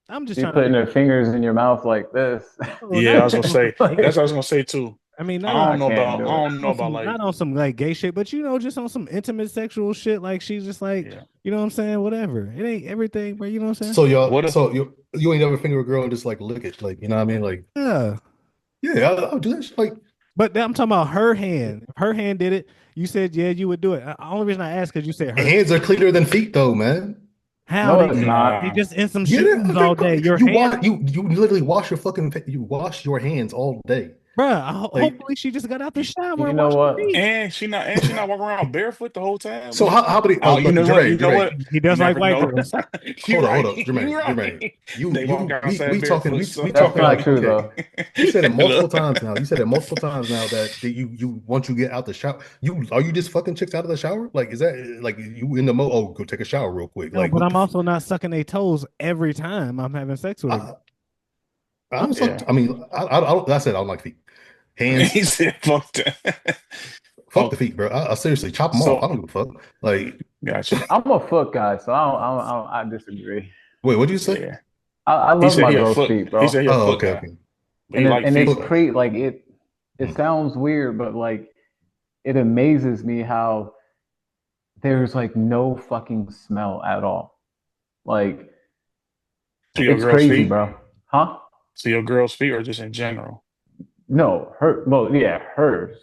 I'm just she trying to putting figure her fingers in your mouth like this. oh, Yeah, I was gonna say Like, that's what I was gonna say too. I mean, I not on I can't do it. like not on some like gay shit, but just on some intimate sexual shit. Like she's just like, yeah. you know what I'm saying? Whatever. It ain't everything, but you know what I'm saying? So What if you ain't never finger a girl and just like lick it, like you know what I mean? Like Yeah. yeah, I'll do that. Shit. Like But I'm talking about her hand. If her hand did it, you said yeah, you would do it. The only reason I asked because you said her. hands are cleaner than feet, though, man. How No, they it's they nah? not. just in some Yeah, shoes okay, all bro. day. Your You hand, wash you literally wash your you wash your hands all day. bruh. Like Hopefully she just got out the shower You and know washed her what? feet. And she not walking around barefoot the whole time. so how many? Oh, Oh, you look, know what? Jermaine, You know Jermaine, what? He You does like never white know. girls. You hold right. up, You Jermaine. right. They walk outside We talking barefoot. So we That's talking not like true, okay. though. You said it multiple Look. times now. You said it multiple times now that you once you get out the shower, you just fucking chicks out of the shower? Like is that like you in the oh go take a shower real quick? No, Like but what I'm the also not sucking their toes every time I'm having sex with a girl. I don't suck. Yeah. I mean, I said I don't like feet, hands. He said, "Fuck that." Fuck Oh, the feet, bro. I seriously chop them off. I so don't give a fuck. Like, gotcha. I'm a foot guy, so I disagree. wait, what did you say? Yeah. I He love said my he a girl's foot. feet, He bro. said he a Oh, foot okay, guy, okay. but he like And it's feet. Foot. like it sounds weird, but like it amazes me how there's like no fucking smell at all. Like To your it's girl's crazy, feet. bro. Huh? To your girl's feet, or just in general. No, her. Well, yeah, hers.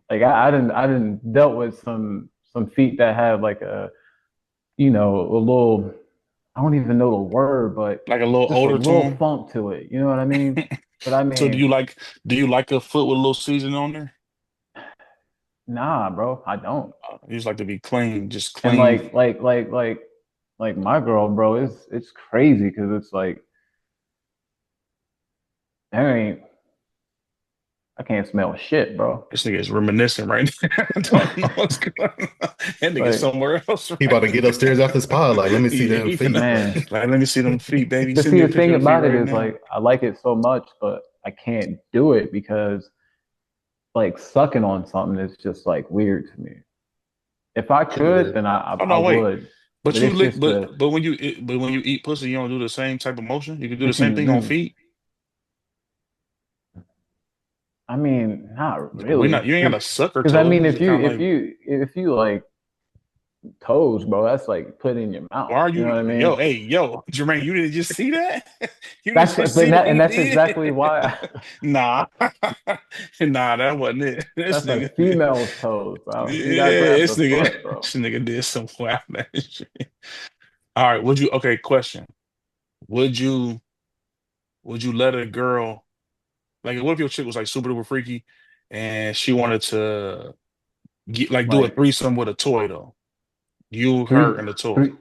Like I didn't dealt with some feet that had like a little. I don't even know the word, but Like a little just a odor to little him. funk to it. You know what I mean? But I So mean, do you like a foot with a little seasoning on there? nah, bro, I don't. You just like to be clean, just And clean. like my girl, bro, it's crazy because it's like there ain't. I can't smell shit, bro. This nigga is reminiscing right now. I don't know what's going on. That nigga Like, somewhere else He about to right get now. upstairs after this pod. Like, let me see Yeah, them he feet. finna, man. like, let me see them feet, baby. But Send see, me a the picture thing of the feet about it right is now. like I like it so much, but I can't do it because like sucking on something is just like weird to me. If I Should be could, weird. then Oh I no, wait. would. But But you it's lick, just the but when you eat pussy, you don't do the same type of motion. You can do the same thing on mm-mm. feet. I mean, not We not. really, You ain't got to suck her because I toes. mean, You just kind of like, if you like toes, bro, that's like put in your why mouth. are You know you, what I yo, mean? hey, yo, Jermaine? You didn't just see that? You didn't That's just but see what that he and that's did? exactly why. Nah, nah, that wasn't it. This That's a nigga, female's toes, bro. You gotta yeah, grab the this nigga, foot, bro. this nigga did some wild ass shit. All right, would you? Okay, question. Would you? Would you let a girl like? What if your chick was like super duper freaky, and she wanted to get like do a Like threesome with a toy though? You, her, three, and the toy. three,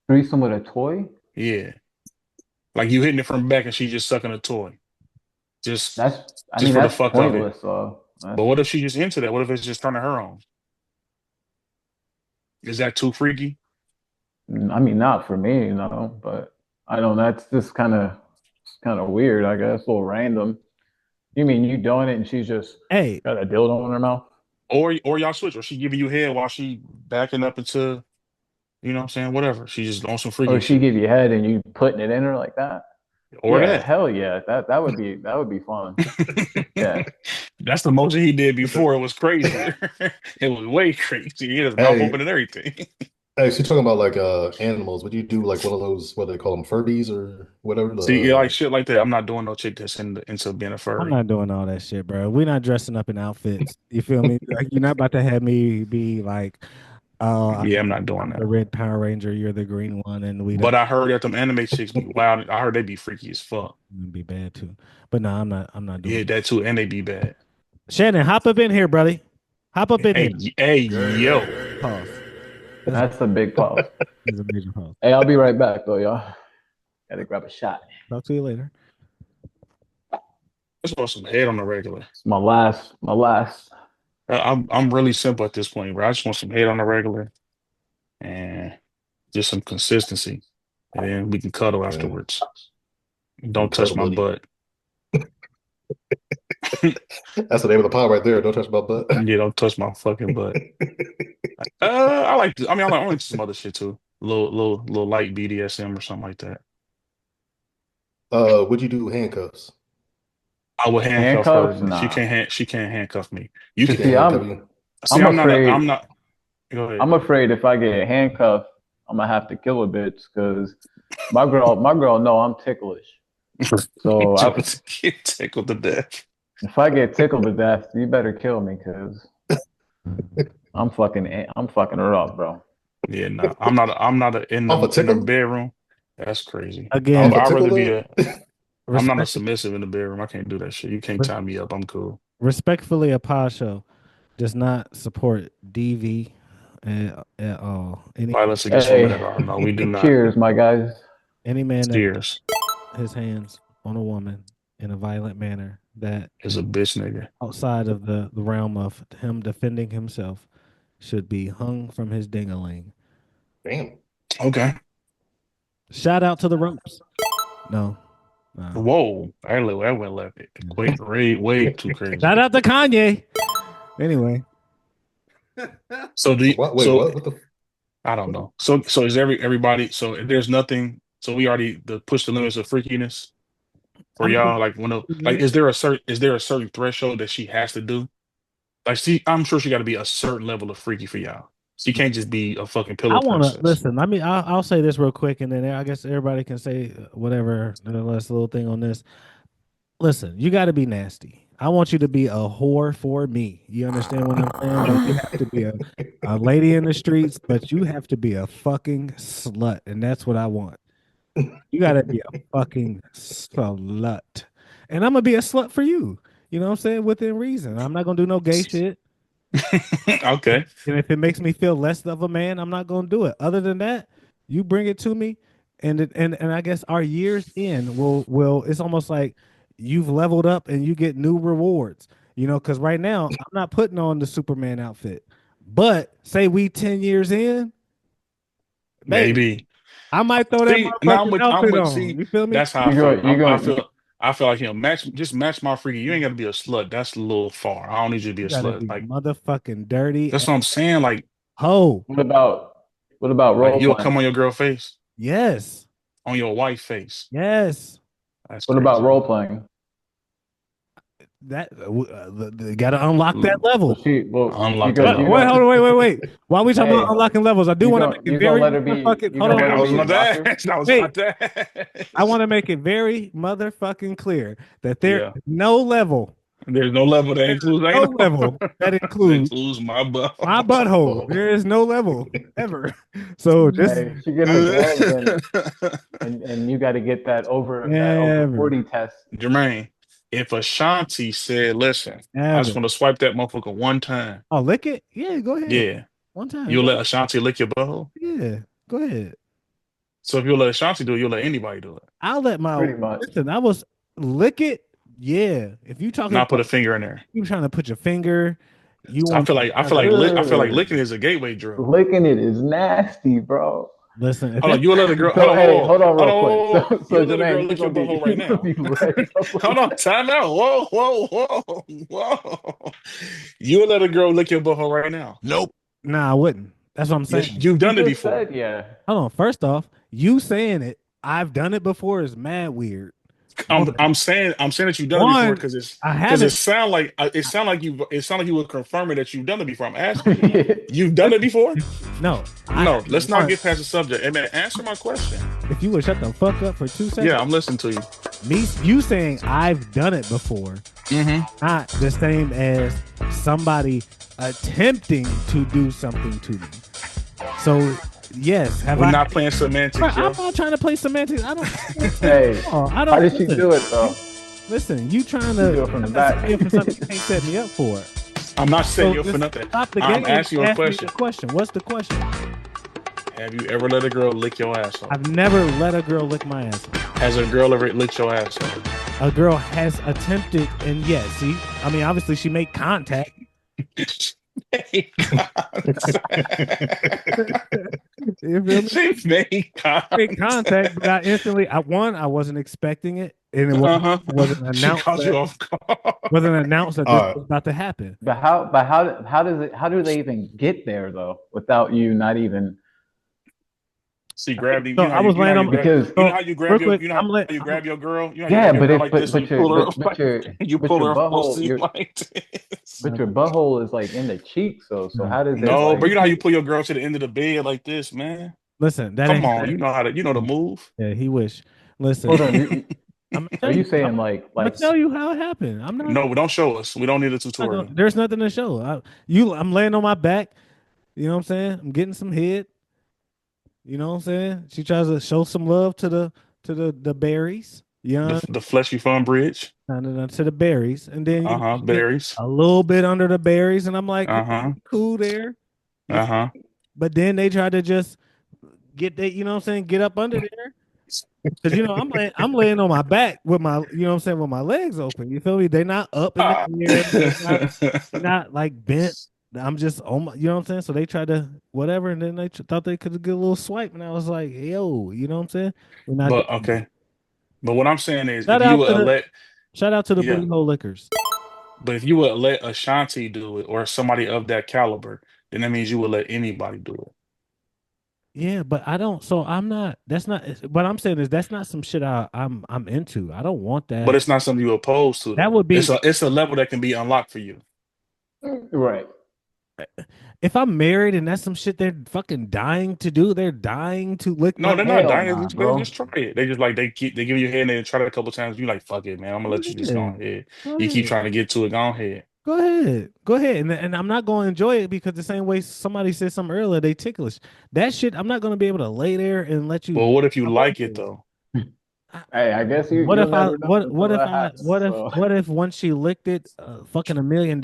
threesome with a toy. Yeah, like you hitting it from back, and she just sucking a toy, just That's, I just mean, for the that's fuck of it. pointless. So But that's, what if she just into that? What if it's just turning her on? Is that too freaky? I mean, not for me, but I don't. That's just kind of weird. I guess a little random. You mean you doing it and she's just Hey, got a dildo in her mouth, Or y'all switch, or she giving you head while she backing up into, you know what I'm saying? Whatever. She just on some or freaky she shit. give you head and you putting it in her like that? Or Yeah, that. hell yeah. That would be fun. Yeah. That's the motion he did before. It was crazier. It was way crazy. He had his mouth Hey, open and everything. hey, so you're talking about like animals. Would you do like one of those, what do they call them, Furbies or whatever? See, yeah, like shit like that. I'm not doing no chick that's into being a I'm furry. not doing all that shit, bro. We're not dressing up in outfits. You feel me? Like you're not about to have me be like, oh, Yeah, I'm not doing I'm the that. red Power Ranger, you're the green one, and we don't But I heard that them anime chicks be wild. I heard they be freaky as fuck. be bad too. But no, I'm not doing Yeah, it. that too, and they be bad. Shannon, hop up in here, buddy. Hop up in here. Hey, yo. Pause. That's a big pause. That's a major pause. Hey, I'll be right back though, y'all. Gotta grab a shot. Talk to you later. Let's throw some head on the regular. It's my last I'm really simple at this point, bro. I just want some head on the regular and just some consistency, and then we can cuddle Okay. afterwards. Don't touch Cuddle my buddy. butt. That's the name of the pod right there. Don't touch my butt. Yeah, don't touch my fucking butt. I like some other shit too. Little light BDSM or something like that. Would you do handcuffs? I would handcuff her. Handcuffs? Nah. She can't handcuff me. You She can can't See, handcuff you. see. I'm I'm afraid. not. Go ahead. I'm afraid if I get handcuffed, I'm gonna have to kill a bitch because my girl know I'm ticklish. So Just get tickled to death. if I get tickled to death, you better kill me because I'm fucking her up, bro. Yeah, no, I'm not in Off a the tickle? bedroom. That's crazy. Again, Off a I'd rather tickle be though? I'm not a respect, submissive in the bedroom. I can't do that shit. You can't tie me up. I'm cool. respectfully, a pod show does not support DV at all. Violence against women at all. No, we do not. Cheers, my guys. Any man that Cheers his hands on a woman in a violent manner that is a bitch nigga. outside of the realm of him defending himself should be hung from his ding-a-ling. Damn. Okay. Shout out to the ropes. No. Whoa. That went left. Way too crazy. Shout out to Kanye. Anyway. So do you, What? Wait, so what? What the? I don't know. So is everybody? So if there's nothing. So we already push the limits of freakiness for y'all. Like is there a certain threshold that she has to do? Like, I'm sure she got to be a certain level of freaky for y'all. She can't just be a fucking pillow I want to princess. listen. I mean, I'll say this real quick, and then I guess everybody can say whatever. The last little thing on this. Listen, you got to be nasty. I want you to be a whore for me. You understand what I'm saying? Like, you have to be a lady in the streets, but you have to be a fucking slut, and that's what I want. You got to be a fucking slut, and I'm gonna be a slut for you. You know what I'm saying? Within reason. I'm not gonna do no gay shit. Okay. And if it makes me feel less of a man, I'm not gonna do it. Other than that, you bring it to me, and I guess our years in will it's almost like you've leveled up and you get new rewards. You know, because right now I'm not putting on the Superman outfit, but say we 10 years in, Maybe. I might throw that motherfucking outfit on. You feel me? That's how I feel like match my freaky. You ain't gotta be a slut. That's a little far. I don't need you to be a slut. Like, motherfucking dirty. that's what I'm saying. Like, ho. What about role like you'll playing? come on your girl face, Yes. on your wife face. Yes. That's What crazy. about role playing? That they gotta unlock that level. Unlock Wait, hold on, wait. While we talking about unlocking levels, I do want to make it very motherfucking. Hold on, I want to make it very motherfucking clear that there is no level. There's no level that includes no level that includes my butt. My butthole. There is no level ever. So just she get her gloves and you got to get that over 40 test. Jermaine, if Ashanti said, "Listen, I just want to swipe that motherfucker one time." Oh, lick it? Yeah, go ahead. Yeah, one time. You'll let Ashanti lick your butthole? Yeah, go ahead. So if you let Ashanti do it, you'll let anybody do it. I'll let my listen. I was lick it. Yeah, if you talking, not put a finger in there. You trying to put your finger? I feel like licking is a gateway drug. Licking it is nasty, bro. Listen, hold on, you let a girl. Hold on, real quick. So you let a girl lick your butthole right now. Hold on, time out. Whoa. You let a girl lick your butthole right now? Nope. Nah, I wouldn't. That's what I'm saying. Yes, you've done it before. Yeah. Hold on. First off, you saying it, I've done it before is mad weird. I'm saying that you've done it before because it sound like you were confirming that you've done it before. I'm asking you, you've done it before? No. Let's not get past the subject. Hey man, answer my question. If you would shut the fuck up for 2 seconds. Yeah, I'm listening to you. You saying I've done it before, not the same as somebody attempting to do something to me. So yes, we're not playing semantics. I'm not trying to play semantics. I don't. Hey, I don't. How did she do it though? Listen, you trying to do it from the back for something you can't set me up for. I'm not setting you up for nothing. I'm asking you a question. What's the question? Have you ever let a girl lick your asshole? I've never let a girl lick my asshole. Has a girl ever licked your asshole? A girl has attempted, and yes, see, I mean, obviously she made contact. Made You feel me? She made Made contact. contact, but I instantly, I wasn't expecting it, and it wasn't She announced caught you off that All this right. was about to happen. But how do they even get there though without you not even She grabbed him. So I was laying on my, because you know so how you grab real your quick, you know how you grab your girl? You know how you yeah, grab your but girl if like this and you pull her up like you but pull your her up butthole pussy like this. but your butthole is like in the cheek, so how does it No, like but you know how you pull your girl to the end of the bed like this, man. listen, that Come ain't on, you know the move. yeah, he wish. Listen, hold on, I'm gonna are tell you you. saying I'm gonna tell you how it happened. I'm not. No, don't show us. We don't need a tutorial. There's nothing to show. I'm laying on my back. You know what I'm saying? I'm getting some head. You know what I'm saying? She tries to show some love to the berries, young The fleshy fun bridge. to the berries, and then you get Berries. a little bit under the berries, and I'm like, Uh-huh. cool there. Uh-huh. But then they try to just get that, you know what I'm saying, get up under there. Because I'm laying on my back with my, you know what I'm saying, with my legs open. You feel me? They're not up in the Ah. air. They're not like bent. I'm just on my, you know what I'm saying? So they tried to whatever, and then they thought they could get a little swipe, and I was like, yo, you know what I'm saying? We're not But doing that. okay. But what I'm saying is Shout if you out to would the let shout out to the yeah, booty hole liquors. but if you would let Ashanti do it or somebody of that caliber, then that means you would let anybody do it. Yeah, but I don't. So I'm not. That's not. What I'm saying is that's not some shit I'm into. I don't want But that. it's not something you're opposed to That though. would be It's a level that can be unlocked for you. right? if I'm married and that's some shit they're fucking dying to do. They're dying to lick No, my. they're not Hell dying. nah, They bro. just try it. They just like they give you a head and they try it a couple times. You like fuck it, man. I'm gonna let you just go Yeah, ahead. go You keep ahead. trying to get to it. Go ahead. Go ahead. Go ahead. And I'm not going to enjoy it because the same way somebody said something earlier, they ticklish. That shit, I'm not going to be able to lay there and let you. But what if you like it though? Hey, I guess What you'll if I never know what until if that I happens. So what if once she licked it, fucking $1 million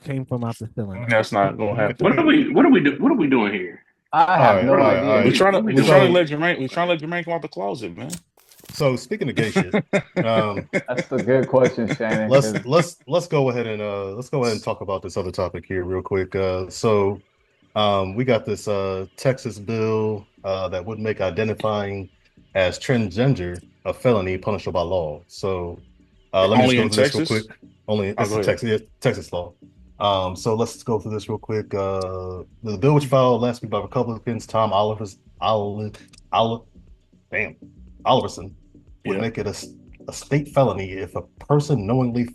came from out the ceiling? That's not gonna happen. What are we doing here? I All have right, What no are all we right, all idea what are We right. we trying to what are we we doing trying to So, here? let Jermaine we trying to let Jermaine come out the closet, man. so speaking of gay shit, um, that's a good question, Shannon. let's Because let's let's go ahead and talk about this other topic here real quick. We got this Texas bill that would make identifying as transgender a felony punishable by law. So let me just Only go in through this real quick. Texas? Only I'll it's go the ahead. Texas law. So let's go through this real quick. The bill was filed last week by Republicans Tom Oliver, damn, Oliverson would Yeah. make it a state felony if a person knowingly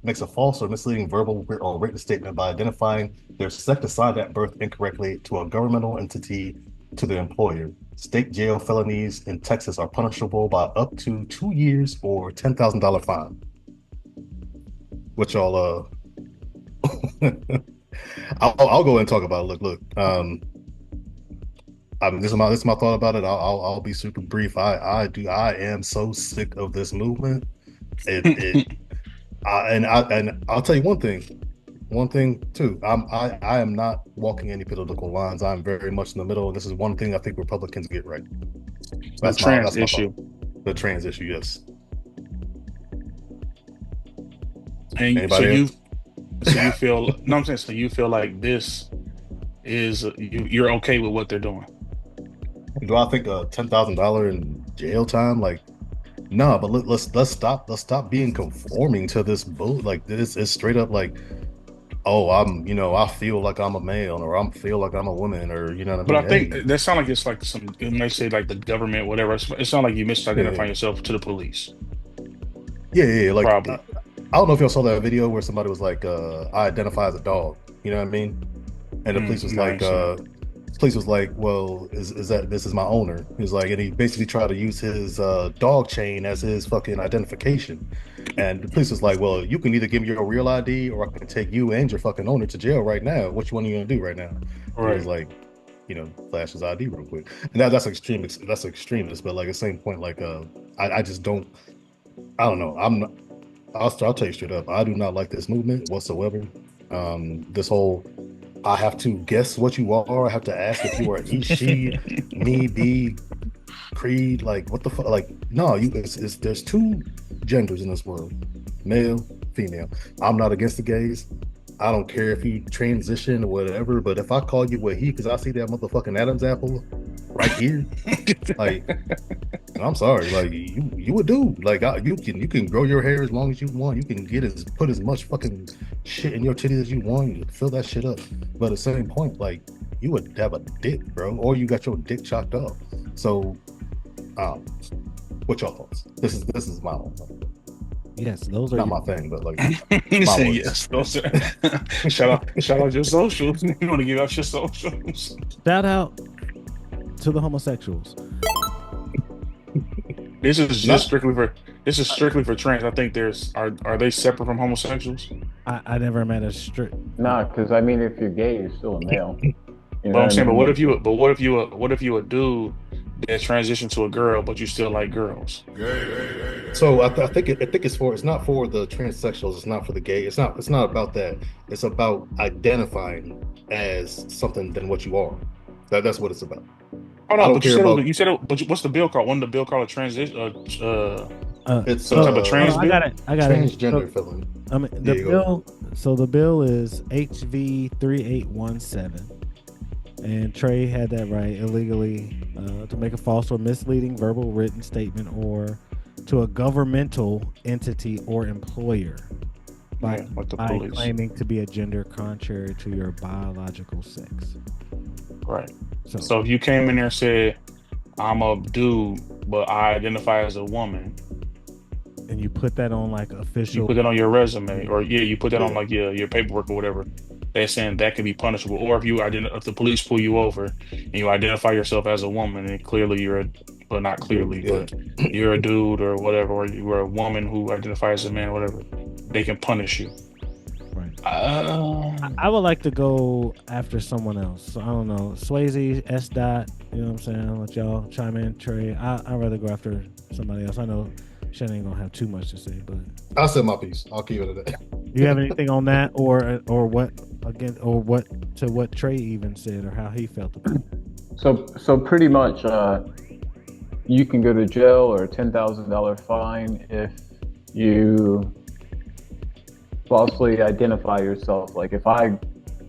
makes a false or misleading verbal or written statement by identifying their sex assigned at birth incorrectly to a governmental entity to the employer. State jail felonies in Texas are punishable by up to 2 years or $10,000 fine. Which I'll go and talk about it. Look. This is my thought about it. I'll be super brief. I am so sick of this movement. It and I'll tell you one thing too. I am not walking any political lines. I'm very much in the middle. This is one thing I think Republicans get right. The trans That's my thought. issue. The trans issue, yes. And Anybody else? so you feel no I'm saying so you feel like this is you're okay with what they're doing. Do I think $10,000 in jail time? Like, no, but let's stop being conforming to this bull. Like this is straight up like, oh, I feel like I'm a male, or I feel like I'm a woman, or you know what I But I mean? think Hey, that sounds like it's like some it may say like the government, whatever. It sounds like you yeah, misidentifying yourself to the police. yeah. Like, Probably. I don't know if y'all saw that video where somebody was like, I identify as a dog. You know what I mean? And the No, I ain't seen it. police was like, well, is that this is my owner? He's like, and he basically tried to use his dog chain as his fucking identification. And the police was like, well, you can either give me your real ID or I can take you and your fucking owner to jail right now. Which one are you gonna do right now? And he was Right. like, flash his ID real quick. And that's extreme. That's extremist. But like at the same point, like I just don't. I don't know. I'll tell you straight up. I do not like this movement whatsoever. This whole I have to guess what you are. I have to ask if you are he, she, me, be, creed. Like what the fuck? Like no, it's there's two genders in this world, male, female. I'm not against the gays. I don't care if you transition or whatever, but if I call you a he because I see that motherfucking Adam's apple right here, like, I'm sorry, like you a dude, like you can grow your hair as long as you want, you can put as much fucking shit in your titties as you want, you can fill that shit up, but at the same point, like, you would have a dick, bro, or you got your dick chopped off. So, what y'all thoughts? This is my own thing. Yes, those are Not my thing, but like, He my said words. yes. Those are, shout out your socials. You want to give out your socials? shout out to the homosexuals. This is just strictly for trans. I think are they separate from homosexuals? I never met a strict. Nah, because I mean, if you're gay, you're still a male. You But know I'm saying, I mean? what if you a dude that transitioned to a girl, but you still like girls? So I think it's not for the transsexuals. It's not for the gay. It's not about that. It's about identifying as something than what you are. That's what it's about. Oh I no, don't but you care said about. you said it, but what's the bill called? One of the bill called a transition. It's some type of trans I got it. transgender So, felony. the bill. So the bill is HV 3817, and Trey had that right illegally to make a false or misleading verbal written statement or to a governmental entity or employer by like the police. claiming to be a gender contrary to your biological sex. Right. So, So if you came in there and said, I'm a dude, but I identify as a woman, and you put that on like official. you put that on your resume, or you put that on Yeah. like your paperwork or whatever. They're saying that can be punishable. Or if the police pull you over and you identify yourself as a woman, and clearly but not clearly, Yeah. but you're a dude or whatever, or you were a woman who identifies as a man, whatever, they can punish you. Right. I would like to go after someone else. So I don't know. Swayze, S. Dot, you know what I'm saying? I'll let y'all chime in. Trey, I'd rather go after somebody else. I know Shannon ain't gonna have too much to say, but I said my piece. I'll keep it at that. you have anything on that, or what again, or what Trey even said, or how he felt about it? So pretty much, you can go to jail or a $10,000 fine if you falsely identify yourself. Like if I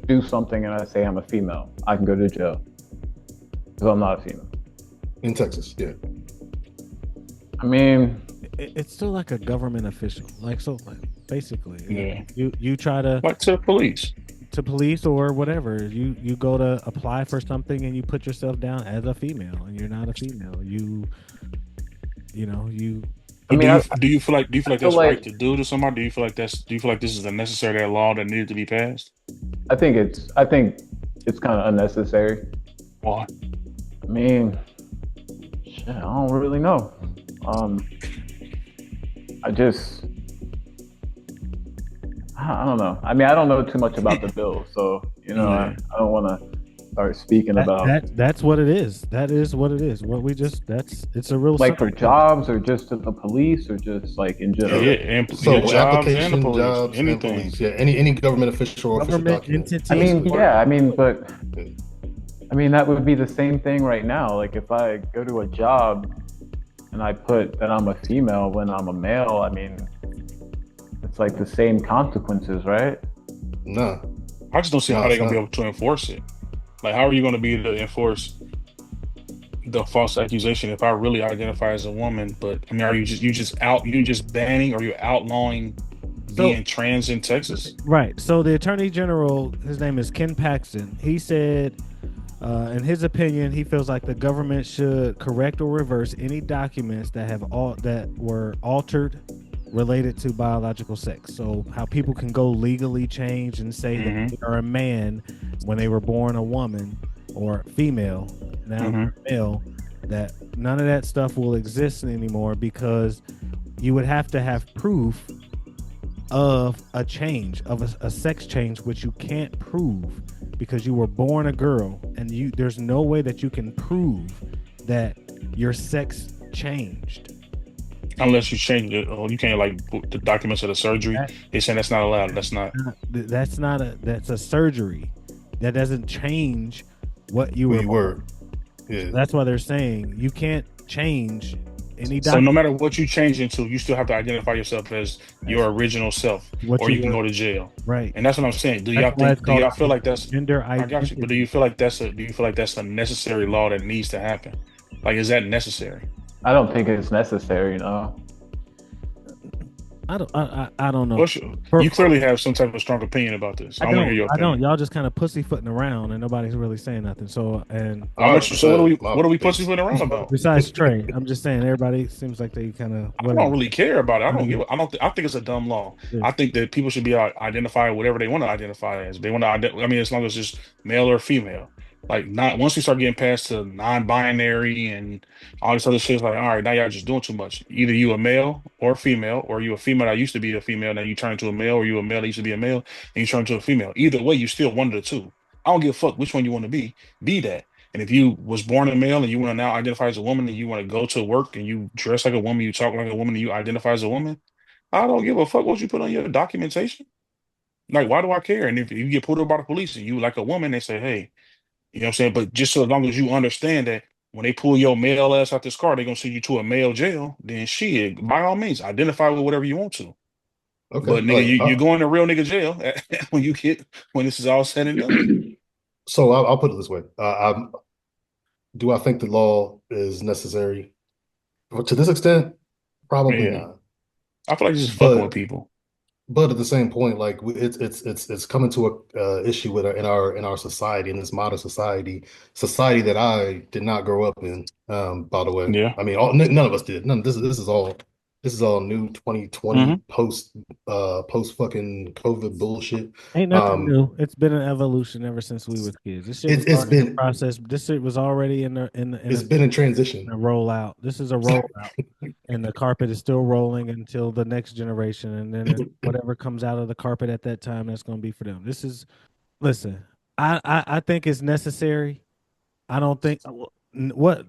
do something and I say I'm a female, I can go to jail because I'm not a female. In Texas, yeah. I mean, It's still like a government official, like basically. Yeah. You try to Like to the police. to police or whatever. You go to apply for something and you put yourself down as a female, and you're not a female. You. I mean, Do you feel like that's like- right to do to somebody? Do you feel like this is a necessary law that needed to be passed? I think it's kind of unnecessary. Why? I mean, shit, I don't really know. I don't know. I mean, I don't know too much about the bill, so I don't want to start speaking about that's what it is. That is what it is. It's a real like for simple- jobs or just to the police or just like in general. So jobs application, and the police, jobs, and anything. police. Yeah, any government official or official government document. entity. But that would be the same thing right now. Like if I go to a job and I put that I'm a female when I'm a male, I mean, it's like the same consequences, right? No. I just don't see No, how they're it's gonna be not. able to enforce it. Like, how are you gonna be able to enforce the false accusation if I really identify as a woman? But I mean, are you just banning or you're outlawing being trans in Texas? Right. So the Attorney General, his name is Ken Paxton. He said, in his opinion, he feels like the government should correct or reverse any documents that were altered related to biological sex. So how people can go legally change and say that they are a man when they were born a woman or female, now male, that none of that stuff will exist anymore because you would have to have proof of a change, of a sex change, which you can't prove because you were born a girl, and there's no way that you can prove that your sex changed. Unless you change it, or you can't like put the documents of the surgery. They're saying that's not allowed. That's a surgery. That doesn't change what you Who were. you were. Yeah. That's why they're saying you can't change any So no document, matter what you change into, you still have to identify yourself as your original self, what or you you can were, go to jail. right? And that's what I'm saying. Do That's y'all why it's think? Do called y'all feel like that's? gender I got you. But do identity. you feel like that's a? Do you feel like that's a necessary law that needs to happen? Like, is that necessary? I don't think it's necessary, no. I don't know. What's you clearly have some type of strong opinion about this. I want to hear your I don't. opinion. Y'all just kind of pussyfooting around and nobody's really saying nothing. So, and I want you. So what are we? My What are we base. pussyfooting around about? besides Trey, I'm just saying everybody seems like they kind of I don't whatever. really care about it. I don't Mhm. give. I don't. I think it's a dumb law. Yeah. I think that people should be identify whatever they want to identify as. They want to. I mean, as long as it's male or female. Like, not once we start getting past to non-binary and all this other shit, it's like, all right, now y'all just doing too much. Either you a male or female, or you a female that used to be a female, now you turn into a male, or you a male that used to be a male, and you turn into a female. Either way, you still one of the two. I don't give a fuck which one you want to be. Be that. And if you was born a male and you want to now identify as a woman and you want to go to work and you dress like a woman, you talk like a woman, and you identify as a woman, I don't give a fuck what you put on your documentation. Like, why do I care? And if you get pulled over by the police and you like a woman, they say, hey, you know what I'm saying? But just so long as you understand that when they pull your male ass out this car, they're gonna send you to a male jail, then shit, by all means, identify with whatever you want to. Okay, But nigga, like you're going to real nigga jail when you get when this is all said and done. so I'll put it this way. Do I think the law is necessary? Well, to this extent, probably Yeah. not. I feel like just fucking with But people. but at the same point, like it's coming to a issue with in our society, in this modern society that I did not grow up in. By the way, Yeah. I mean, none of us did. None. This is all new 2020 Hmm. post fucking COVID bullshit. Ain't nothing Um, new. It's been an evolution ever since we was kids. This shit was it's already in been process. This shit was already in it's been in transition. a rollout. This is a rollout, and the carpet is still rolling until the next generation, and then whatever comes out of the carpet at that time, that's going to be for them. This is listen. I think it's necessary. I don't think what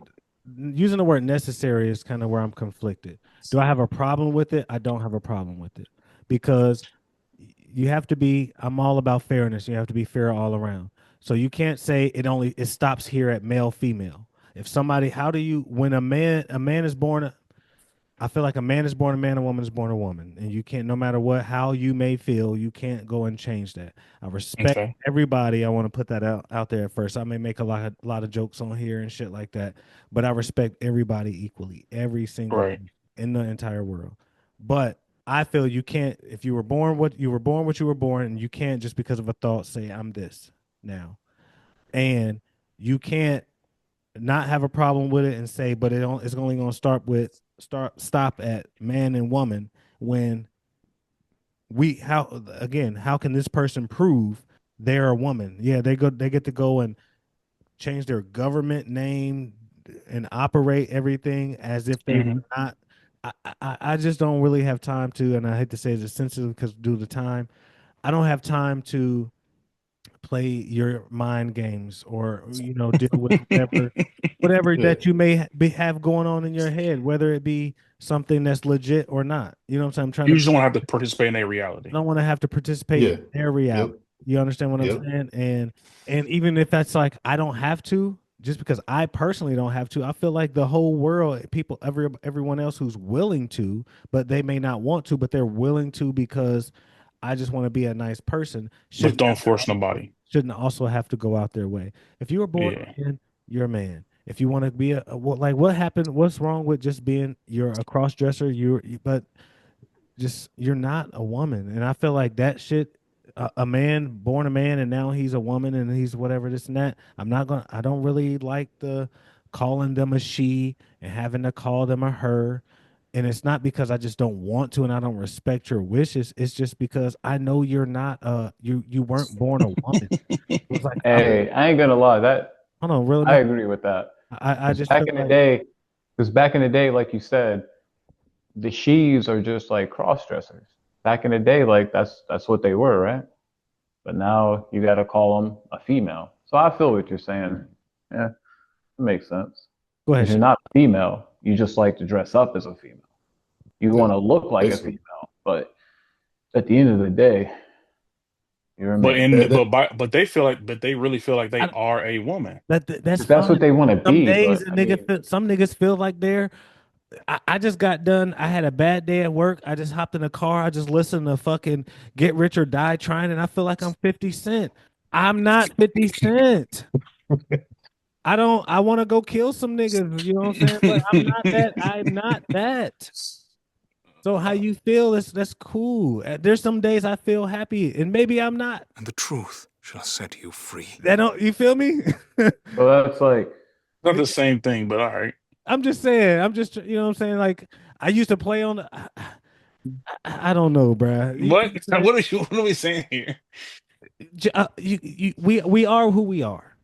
using the word necessary is kind of where I'm conflicted. Do I have a problem with it? I don't have a problem with it because you have to be, I'm all about fairness. You have to be fair all around. So you can't say it stops here at male female. If somebody, how do you when a man is born, I feel like a man is born a man, a woman is born a woman, and you can't, no matter what, how you may feel, you can't go and change that. I respect Okay. everybody. I want to put that out there at first. I may make a lot of jokes on here and shit like that, but I respect everybody equally, every single Right. person in the entire world. But I feel you can't, if you were born what you were born, what you were born, and you can't just because of a thought say I'm this now, and you can't not have a problem with it and say, but it's only going to stop at man and woman when how can this person prove they're a woman? Yeah, they get to go and change their government name and operate everything as if they were Hmm. not. I just don't really have time to, and I hate to say it's sensitive because due to time, I don't have time to play your mind games or deal with whatever Yeah, that you may have going on in your head, whether it be something that's legit or not. You know what I'm saying? I'm trying You to. just don't have to participate in their I reality. don't want to have to participate yeah, in their reality. yep, You understand what I'm yep. saying? And even if that's like I don't have to, just because I personally don't have to, I feel like the whole world, people, everyone else who's willing to, but they may not want to, but they're willing to because I just want to be a nice person. But don't force nobody. Shouldn't also have to go out their way. If you were born Yeah. a man, you're a man. If you want to be what happened? What's wrong with just being you're a cross dresser? But just you're not a woman, and I feel like that shit. A man born a man and now he's a woman and he's whatever this and that. I don't really like the calling them a she and having to call them a her. And it's not because I just don't want to and I don't respect your wishes. It's just because I know you're not you weren't born a woman. It was like Yeah. Hey, I ain't gonna lie, that I don't really I make. agree with that. I Because just feel like back in the day, like you said, the sheaves are just like cross dressers. Back in the day, like that's what they were, right? But now you got to call them a female. So I feel what you're saying. Yeah, it makes sense. go ahead. Because you're not a female, you just like to dress up as a female. You Yeah, want to look like a basically. female, but at the end of the day, you're a But man. in but they feel like but they really feel like they I, are a woman. that's If that's what fine. they want to Some be, days but a I mean, some niggas feel like they're I just got done. I had a bad day at work. I just hopped in the car. I just listened to fucking Get Rich or Die Trying, and I feel like I'm 50 Cent. I'm not 50 Cent. I want to go kill some niggas, you know what I'm saying? But I'm not that. I'm not that. So how you feel is that's cool. There's some days I feel happy, and maybe I'm not. And the truth shall set you free. That don't you feel me? So that's like, Not the same thing, but all right. I'm just saying. I'm just you know what I'm saying. Like I used to play on. I don't know, bruh. You What? know what I'm saying? What are we saying here? We are who we are.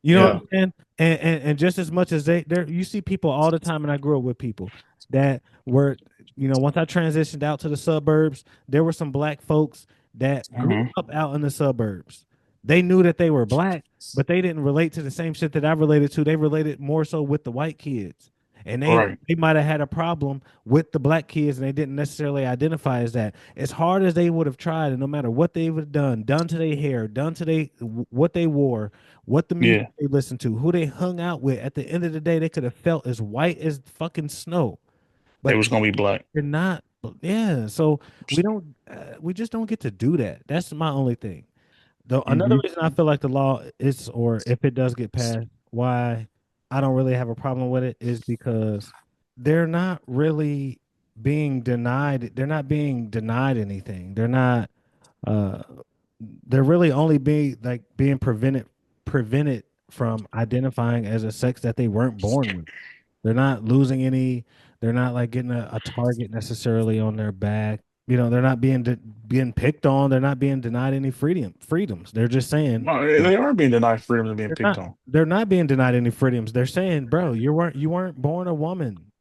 You know what Yeah. I'm saying? And just as much as there you see people all the time, and I grew up with people that were, once I transitioned out to the suburbs, there were some black folks that grew Mhm. up out in the suburbs. They knew that they were black, but they didn't relate to the same shit that I related to. They related more so with the white kids. And Right. they might have had a problem with the black kids, and they didn't necessarily identify as that. As hard as they would have tried, and no matter what they would have done to their hair, done to what they wore, what the music Yeah. they listened to, who they hung out with, at the end of the day, they could have felt as white as fucking snow. They But was gonna be black. they're not. Yeah. So we just don't get to do that. That's my only thing. Though another Hmm. reason I feel like the law is, or if it does get passed, why I don't really have a problem with it is because they're not really being denied. They're not being denied anything. Uh, they're really only being prevented from identifying as a sex that they weren't born with. They're not losing any. They're not like getting a target necessarily on their back. They're not being picked on. They're not being denied any freedoms. They're just saying No, they are being denied freedom of being they're picked not. on. They're not being denied any freedoms. They're saying, bro, you weren't born a woman.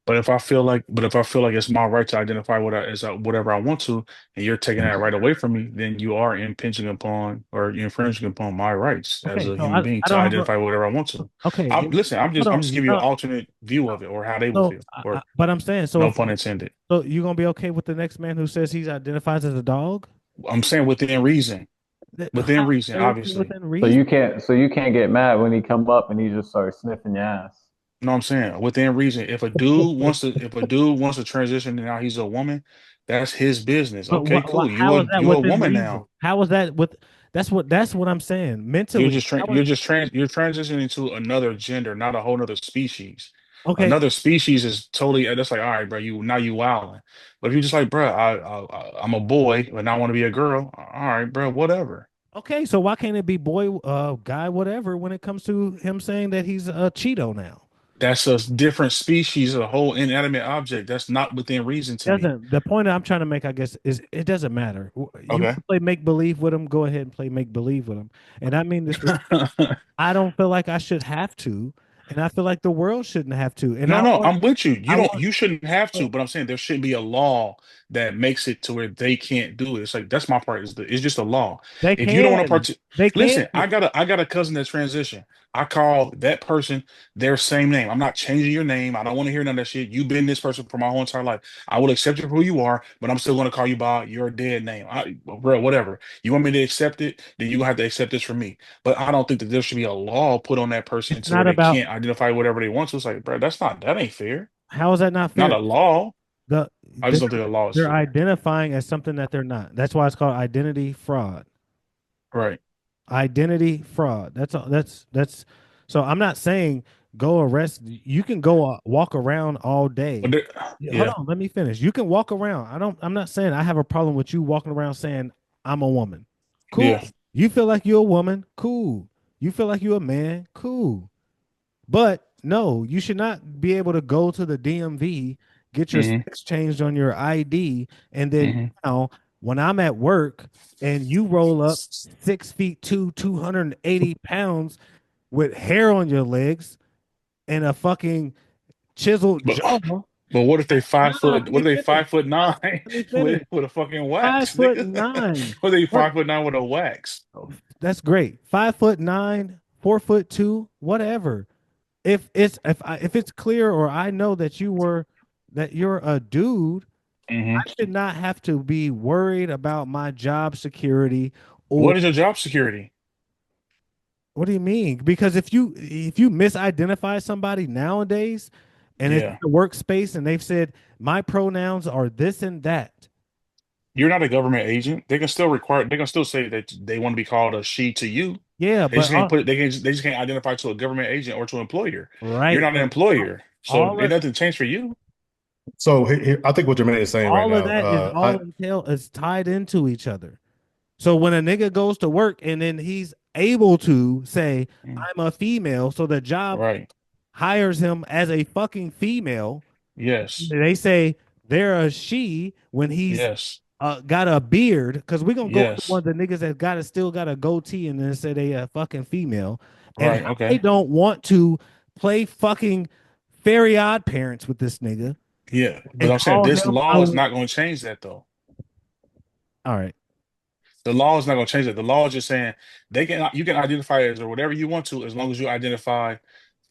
But if I feel like it's my right to identify whatever I want to, and you're taking that right away from me, then you are impinging upon or you're infringing upon my rights as Okay, a so human being I to don't have a identify whatever I want to. okay. I'm listen. Hold I'm just on. giving you an No, alternate view of it or how they will so feel, or but I'm saying no pun intended. so you gonna be okay with the next man who says he's identifies as a dog? I'm saying within reason, How within reason, is he obviously. within reason? so you can't get mad when he come up and he just starts sniffing your ass. No, I'm saying within reason. If a dude wants to transition and now he's a woman, that's his business. But Okay, cool. how is that You a within woman reason? now. How is that with? That's what I'm saying. Mentally, You're transitioning to another gender, not a whole nother species. okay, Another species is totally that's like, all right, bro, you wilding. But if you're just like, bro, I'm a boy and I want to be a girl, all right, bro, whatever. okay. So why can't it be boy, guy, whatever? When it comes to him saying that he's a Cheeto now, That's a different species, a whole inanimate object. That's not within reason to me. doesn't the point I'm trying to make? I guess is it doesn't matter. You Okay. wanna play make believe with him. Go ahead and play make believe with him. And I mean this. I don't feel like I should have to, and I feel like the world shouldn't have to. And No, no, I'm with you. I want, You shouldn't have to, but I'm saying there shouldn't be a law that makes it to where they can't do it. It's like that's my part. It's just a law. they If you don't want to can, they can. listen, I got a cousin that's transition. I call that person their same name. I'm not changing your name. I don't want to hear none of that shit. You've been this person for my whole entire life. I will accept you for who you are, but I'm still going to call you by your dead name. Bro, whatever. You want me to accept it, then you have to accept this from me. But I don't think that there should be a law put on that person It's to where not they about can't identify whatever they want to. It's like, bro, that ain't fair. how is that not Not fair. a law. The I just don't think the law is they're fair. identifying as something that they're not. That's why it's called identity fraud. Right. Identity fraud. That's all. That's. So I'm not saying go arrest. You can go walk around all But day. there, Hold yeah. on, let me finish. You can walk around. I'm not saying I have a problem with you walking around saying I'm a woman. Cool. Yeah. You feel like you're a woman. Cool. You feel like you're a man. Cool. But no, you should not be able to go to the DMV, get your Hmm. sex changed on your ID, and then Hmm. now when I'm at work and you roll up 6 feet 280 pounds with hair on your legs and a fucking chiseled But jaw. what if they Let what me if they finish. 5'9" Let me finish. with a fucking Five wax, foot nigga? nine. What if they What? 5'9" with a wax? That's great. 5'9", 4'2", whatever. If it's clear or I know that you're a dude, Hmm. I should not have to be worried about my job security. Or What is your job security? what do you mean? Because if you misidentify somebody nowadays and it's the workspace, and they've said my pronouns are this and that. You're not a government agent. They can still say that they want to be called a she to you. Yeah, They but just can't they just can't identify to a government agent or to an employer. right. You're not an employer, so All ain't nothing changed for you. So I think what Jermaine is saying right all of now, that is tied into each other. So when a nigga goes to work and then he's able to say, I'm a female, so the job hires him as a fucking female. Yes. They say they're a she when he's got a beard, because we're gonna go to one of the niggas that still got a goatee and then say they a fucking female. And they don't want to play fucking Fairy Odd Parents with this nigga. Yeah, but I'm saying this law is not going to change that though. All right. The law is not going to change that. The law is just saying you can identify as or whatever you want to, as long as you identify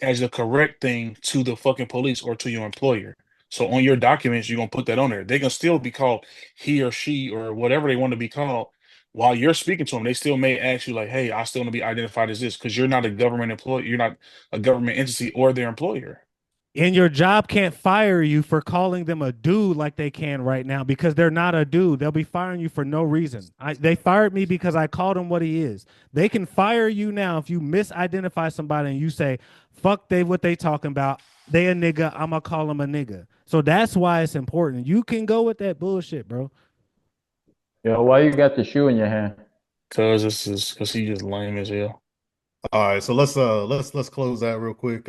as the correct thing to the fucking police or to your employer. So on your documents, you're gonna put that on there. They can still be called he or she or whatever they want to be called. While you're speaking to them, they still may ask you like, "Hey, I still want to be identified as this," because you're not a government employee. You're not a government entity or their employer. And your job can't fire you for calling them a dude like they can right now, because they're not a dude. They'll be firing you for no reason. They fired me because I called him what he is. They can fire you now if you misidentify somebody and you say, fuck what they talking about. They a nigga, I'm going to call him a nigga. So that's why it's important. You can go with that bullshit, bro. Yo, why you got the shoe in your hand? Because he just lame as hell. All right, so let's close that real quick.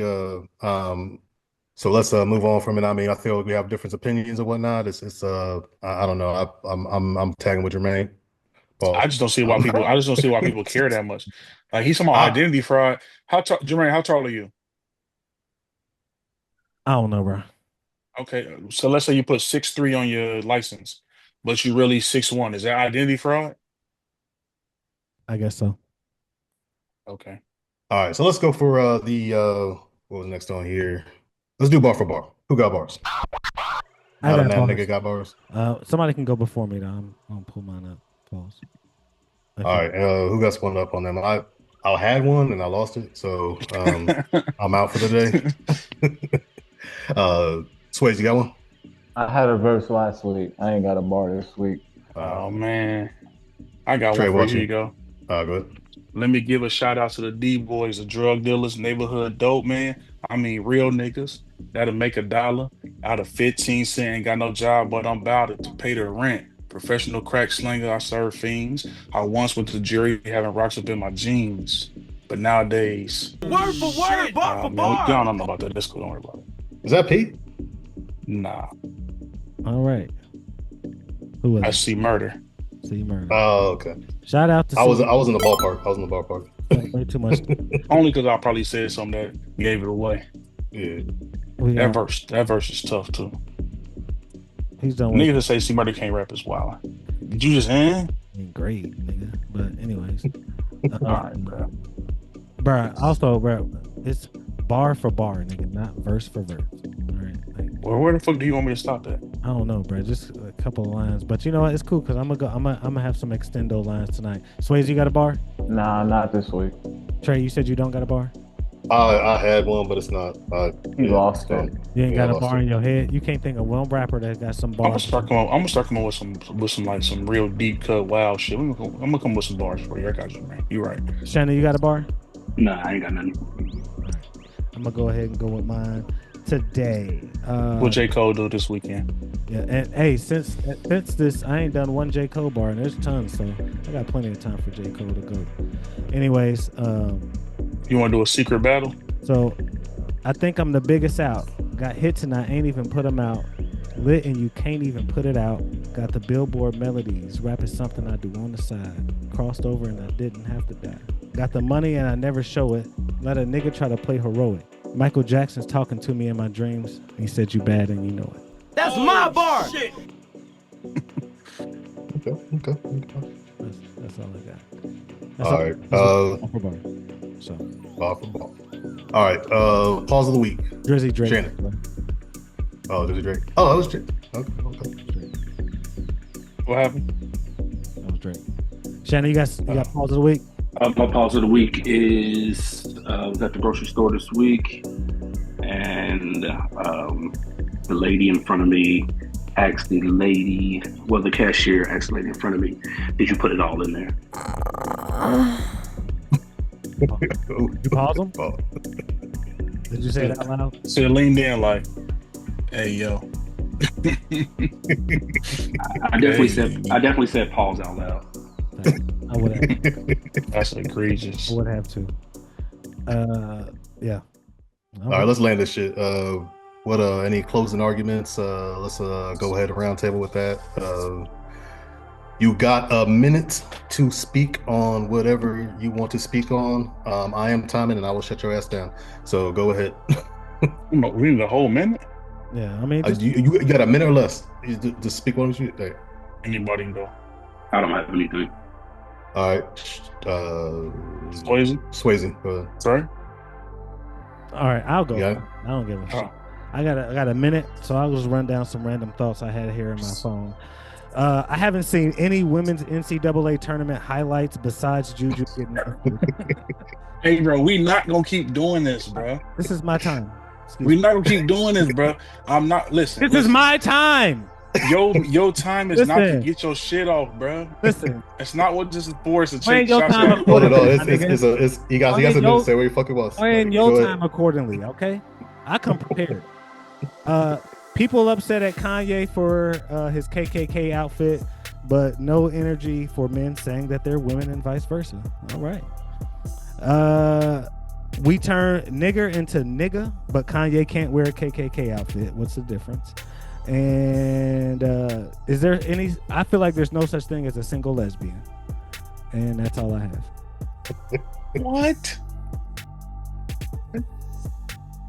So let's move on from it. I mean, I feel like we have different opinions and whatnot. I don't know. I'm tagging with Jermaine. I just don't see why people care that much. Like he's talking about identity fraud. Jermaine, how tall are you? I don't know, bro. Okay, so let's say you put 6'3" on your license, but you really 6'1". Is that identity fraud? I guess so. Okay. All right, so let's go for what was next on here? Let's do bar for bar. Who got bars? I got bars. Nigga got bars. Somebody can go before me though. I'm gonna pull mine up. Pause. Okay. All right, who got spun up on them? I had one and I lost it, so I'm out for the day. Swayze, you got one? I had a verse last week. I ain't got a bar this week. Oh man, I got Trey, one for you. Here you go. Good. Let me give a shout out to the D boys, the drug dealers, neighborhood dope man. I mean, real niggas that'll make $1 out of 15 cents. Ain't got no job, but I'm about it to pay the rent. Professional crack slinger, I serve fiends. I once went to the jury having rocks up in my jeans, but nowadays, word for word, bar for bar. Y'all don't know about that. Let's go. Don't worry about it. Is that Pete? Nah. All right. Who was I see murder. See murder. Oh, okay. Shout out to. I was in the ballpark. Way too much. Only because I probably said something that gave it away. Yeah. That verse is tough too. He's done. Niggas that say C Murder can't rap as wild. Did you just Great, nigga. But anyways. All right, bro. Bro, also, bro, it's bar for bar, nigga, not verse for verse. All right. Well, where the fuck do you want me to stop that? I don't know, bro. Just a couple of lines. But you know what? It's cool because I'm gonna have some extendo lines tonight. Swayze, you got a bar? Nah, not this week. Trey, you said you don't got a bar? I had one, but it's not. You lost it. You ain't got a bar in your head. You can't think of one rapper that got some bars. I'm gonna start coming with some real deep cut wild shit. I'm gonna come with some bars for you. I got you, man. You right. Shannon, you got a bar? Nah, I ain't got nothing. All right. I'm gonna go ahead and go with mine today. What J. Cole do this weekend? Yeah, and hey, since this, I ain't done one J. Cole bar, and there's tons, so I got plenty of time for J. Cole to go. Anyways, you want to do a secret battle? So, I think I'm the biggest out. Got hits and I ain't even put them out. Lit and you can't even put it out. Got the Billboard melodies. Rap is something I do on the side. Crossed over and I didn't have to die. Got the money and I never show it. Let a nigga try to play heroic. Michael Jackson's talking to me in my dreams. He said you bad and you know it. That's my bar. Okay. That's all I got. All right. So. Bar for bar. All right. Pause of the week. Drizzy Drake. Shannon. Oh, Drizzy Drake. Oh, that was Drake. Okay. What happened? That was Drake. Shannon, you got pause of the week? My pause of the week is was at the grocery store this week, and the lady in front of me asked the cashier asked the lady in front of me, "Did you put it all in there?" You pause them? Did you say it out loud? So they leaned in like, "Hey, yo." I definitely said pause out loud. I would have. That's egregious. I would have to. Yeah. All right, let's land this shit. What any closing arguments? Let's go ahead and round table with that. You got a minute to speak on whatever you want to speak on. I am timing, and I will shut your ass down. So go ahead. We need a whole minute. Yeah, I mean, you got a minute or less to speak on you. Hey. Anybody can go. I don't have anything. All right, Swayze. Go ahead. Sorry. All right, I'll go. Yeah. I don't give a shit. I got a minute, so I'll just run down some random thoughts I had here in my phone. I haven't seen any women's NCAA tournament highlights besides Juju getting Hey, bro, we not gonna keep doing this, bro. This is my time. We not gonna keep doing this, bro. I'm not. Listen. This is my time. Your time is not to Listen. get your shit off, bro. Listen, it's not what this is for. It's to Plan check your shots time out. accordingly. You guys a minute to say where you fucking was. Plan your time accordingly, okay? I come prepared. People upset at Kanye for his KKK outfit, but no energy for men saying that they're women and vice versa. All right. We turn nigger into nigga, but Kanye can't wear a KKK outfit. What's the difference? And is there any? I feel like there's no such thing as a single lesbian, and that's all I have. What?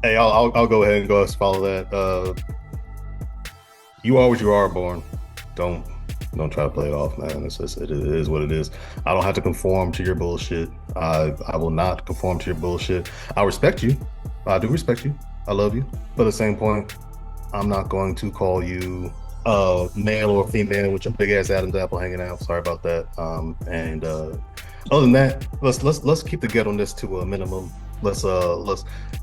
Hey, I'll go ahead and go as follow that. You are what you are, born. Don't try to play it off, man. It is what it is. I don't have to conform to your bullshit. I will not conform to your bullshit. I respect you. I do respect you. I love you. But at the same point, I'm not going to call you male or female with your big ass Adam's apple hanging out. Sorry about that. And other than that, let's keep the ghetto-ness to a minimum. Let's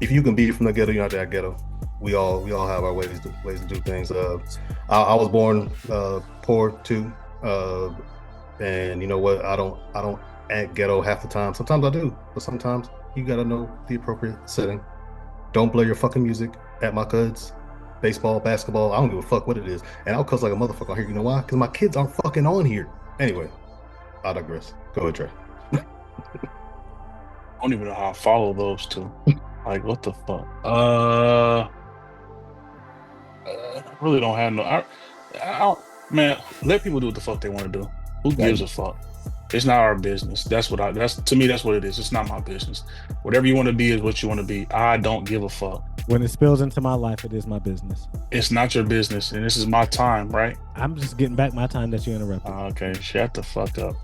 if you can be from the ghetto, you're not that ghetto. We all have our ways to do things. I was born poor too, and you know what? I don't act ghetto half the time. Sometimes I do, but sometimes you gotta know the appropriate setting. Don't play your fucking music at my kids. Baseball, basketball, I don't give a fuck what it is. And I'll cuss like a motherfucker on here. You know why? Because my kids aren't fucking on here. Anyway, I digress. Go ahead, Trey. I don't even know how I follow those two. Like, what the fuck? I really don't have no. I don't, man. Let people do what the fuck they want to do. Who gives a fuck? It's not our business. That's to me. That's what it is. It's not my business. Whatever you want to be is what you want to be. I don't give a fuck. When it spills into my life, it is my business. It's not your business, and this is my time, right? I'm just getting back my time that you interrupted. Okay, shut the fuck up.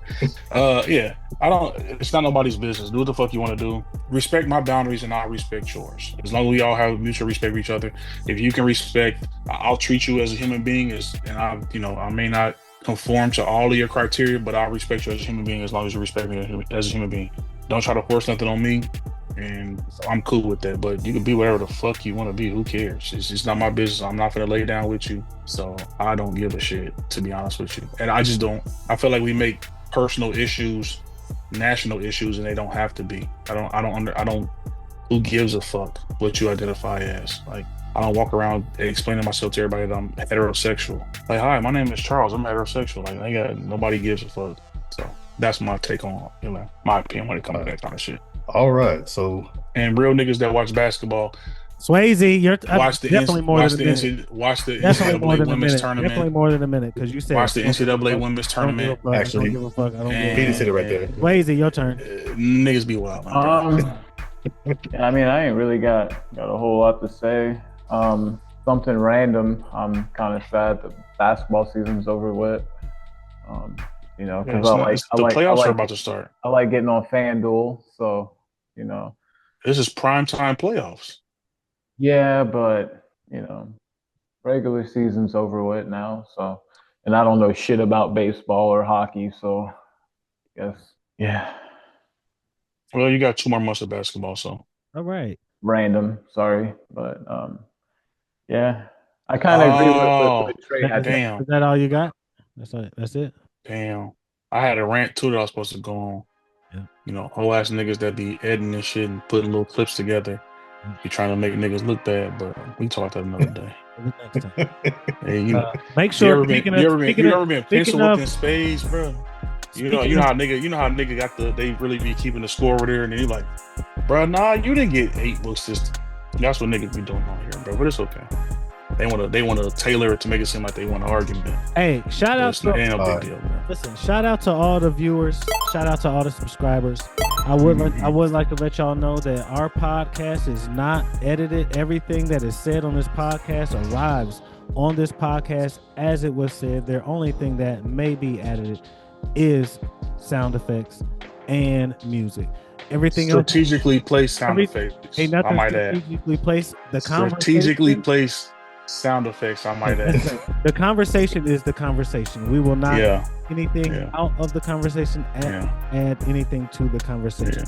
Yeah, I don't. It's not nobody's business. Do what the fuck you want to do. Respect my boundaries, and I'll respect yours. As long as we all have mutual respect for each other. If you can respect, I'll treat you as a human being. I may not conform to all of your criteria, but I'll respect you as a human being as long as you respect me as a human being. Don't try to force nothing on me. And I'm cool with that, but you can be whatever the fuck you want to be. Who cares? It's not my business. I'm not gonna lay down with you, so I don't give a shit, to be honest with you. And I just don't. I feel like we make personal issues national issues, and they don't have to be. I don't. Who gives a fuck what you identify as? Like, I don't walk around explaining myself to everybody that I'm heterosexual. Like, hi, my name is Charles. I'm heterosexual. Like, nobody gives a fuck. So that's my take on, my opinion when it comes to that kind of shit. All right, so and real niggas that watch basketball, Swayze, you're definitely more than a minute. Watch the NCAA women's tournament. Definitely more than a minute, because you said watch the NCAA women's tournament. Actually, I don't give a fuck. I don't give a fuck. He didn't say it right there. Swayze, your turn. Niggas be wild, man. I mean, I ain't really got a whole lot to say. Something random. I'm kind of sad the basketball season's over with. Because the playoffs are about to start. I like getting on FanDuel, so this is primetime playoffs. Yeah, but regular season's over with now. So, and I don't know shit about baseball or hockey, so I guess yeah. Well, you got 2 more months of basketball, so all right. random. Sorry, but yeah, I kind of agree with Oh, Trey. I think damn. Is that all you got? That's it. Damn. I had a rant too that I was supposed to go on. Yeah. You know, whole ass niggas that be editing and shit and putting little clips together. Be trying to make niggas look bad, but we talk that another day. Next time. Hey, you know, Make sure. you ever been pencil within spades, bro? You know how nigga got they really be keeping the score over there, and then you like, bro, nah, you didn't get 8 books this. That's what niggas be doing on here, bro. But it's okay. They want to tailor it to make it seem like they want an argument. Hey, shout out to ain't no big deal, bro. Listen, shout out to all the viewers. Shout out to all the subscribers. I would like to let y'all know that our podcast is not edited. Everything that is said on this podcast arrives on this podcast as it was said. The only thing that may be edited is sound effects and music. Everything strategically placed sound effects. Ain't nothing I might strategically placed. The strategically placed sound effects. I might add. The conversation is the conversation. We will not anything out of the conversation. Add anything to the conversation.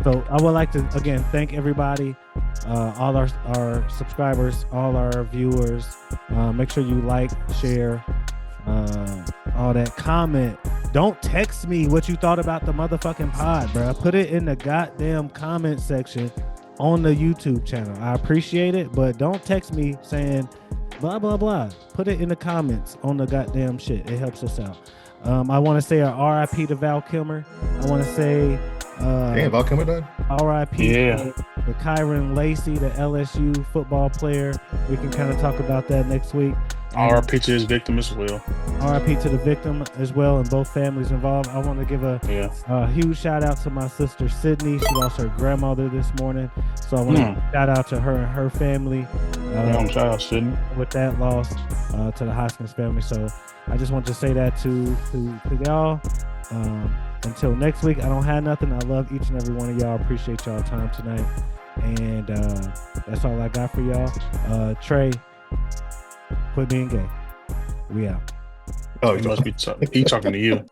So I would like to again thank everybody, all our subscribers, all our viewers. Make sure you like, share, all that. Comment. Don't text me what you thought about the motherfucking pod, bro. Put it in the goddamn comment section on the YouTube channel. I appreciate it, but don't text me saying blah blah blah. Put it in the comments on the goddamn shit. It helps us out. I want to say a RIP to Val Kilmer. I want to say Val Kilmer died? RIP to Kyron Lacey, the LSU football player. We can kind of talk about that next week. RIP to his victim as well. RIP to the victim as well, and both families involved. I want to give a huge shout out to my sister Sydney. She lost her grandmother this morning, so I want to shout out to her and her family. Shout out Sydney with that loss to the Hoskins family. So I just want to say that to y'all. Until next week, I don't have nothing. I love each and every one of y'all. Appreciate y'all time tonight, and that's all I got for y'all. Trey, quit being gay. We out. Oh, he must be he talking to you.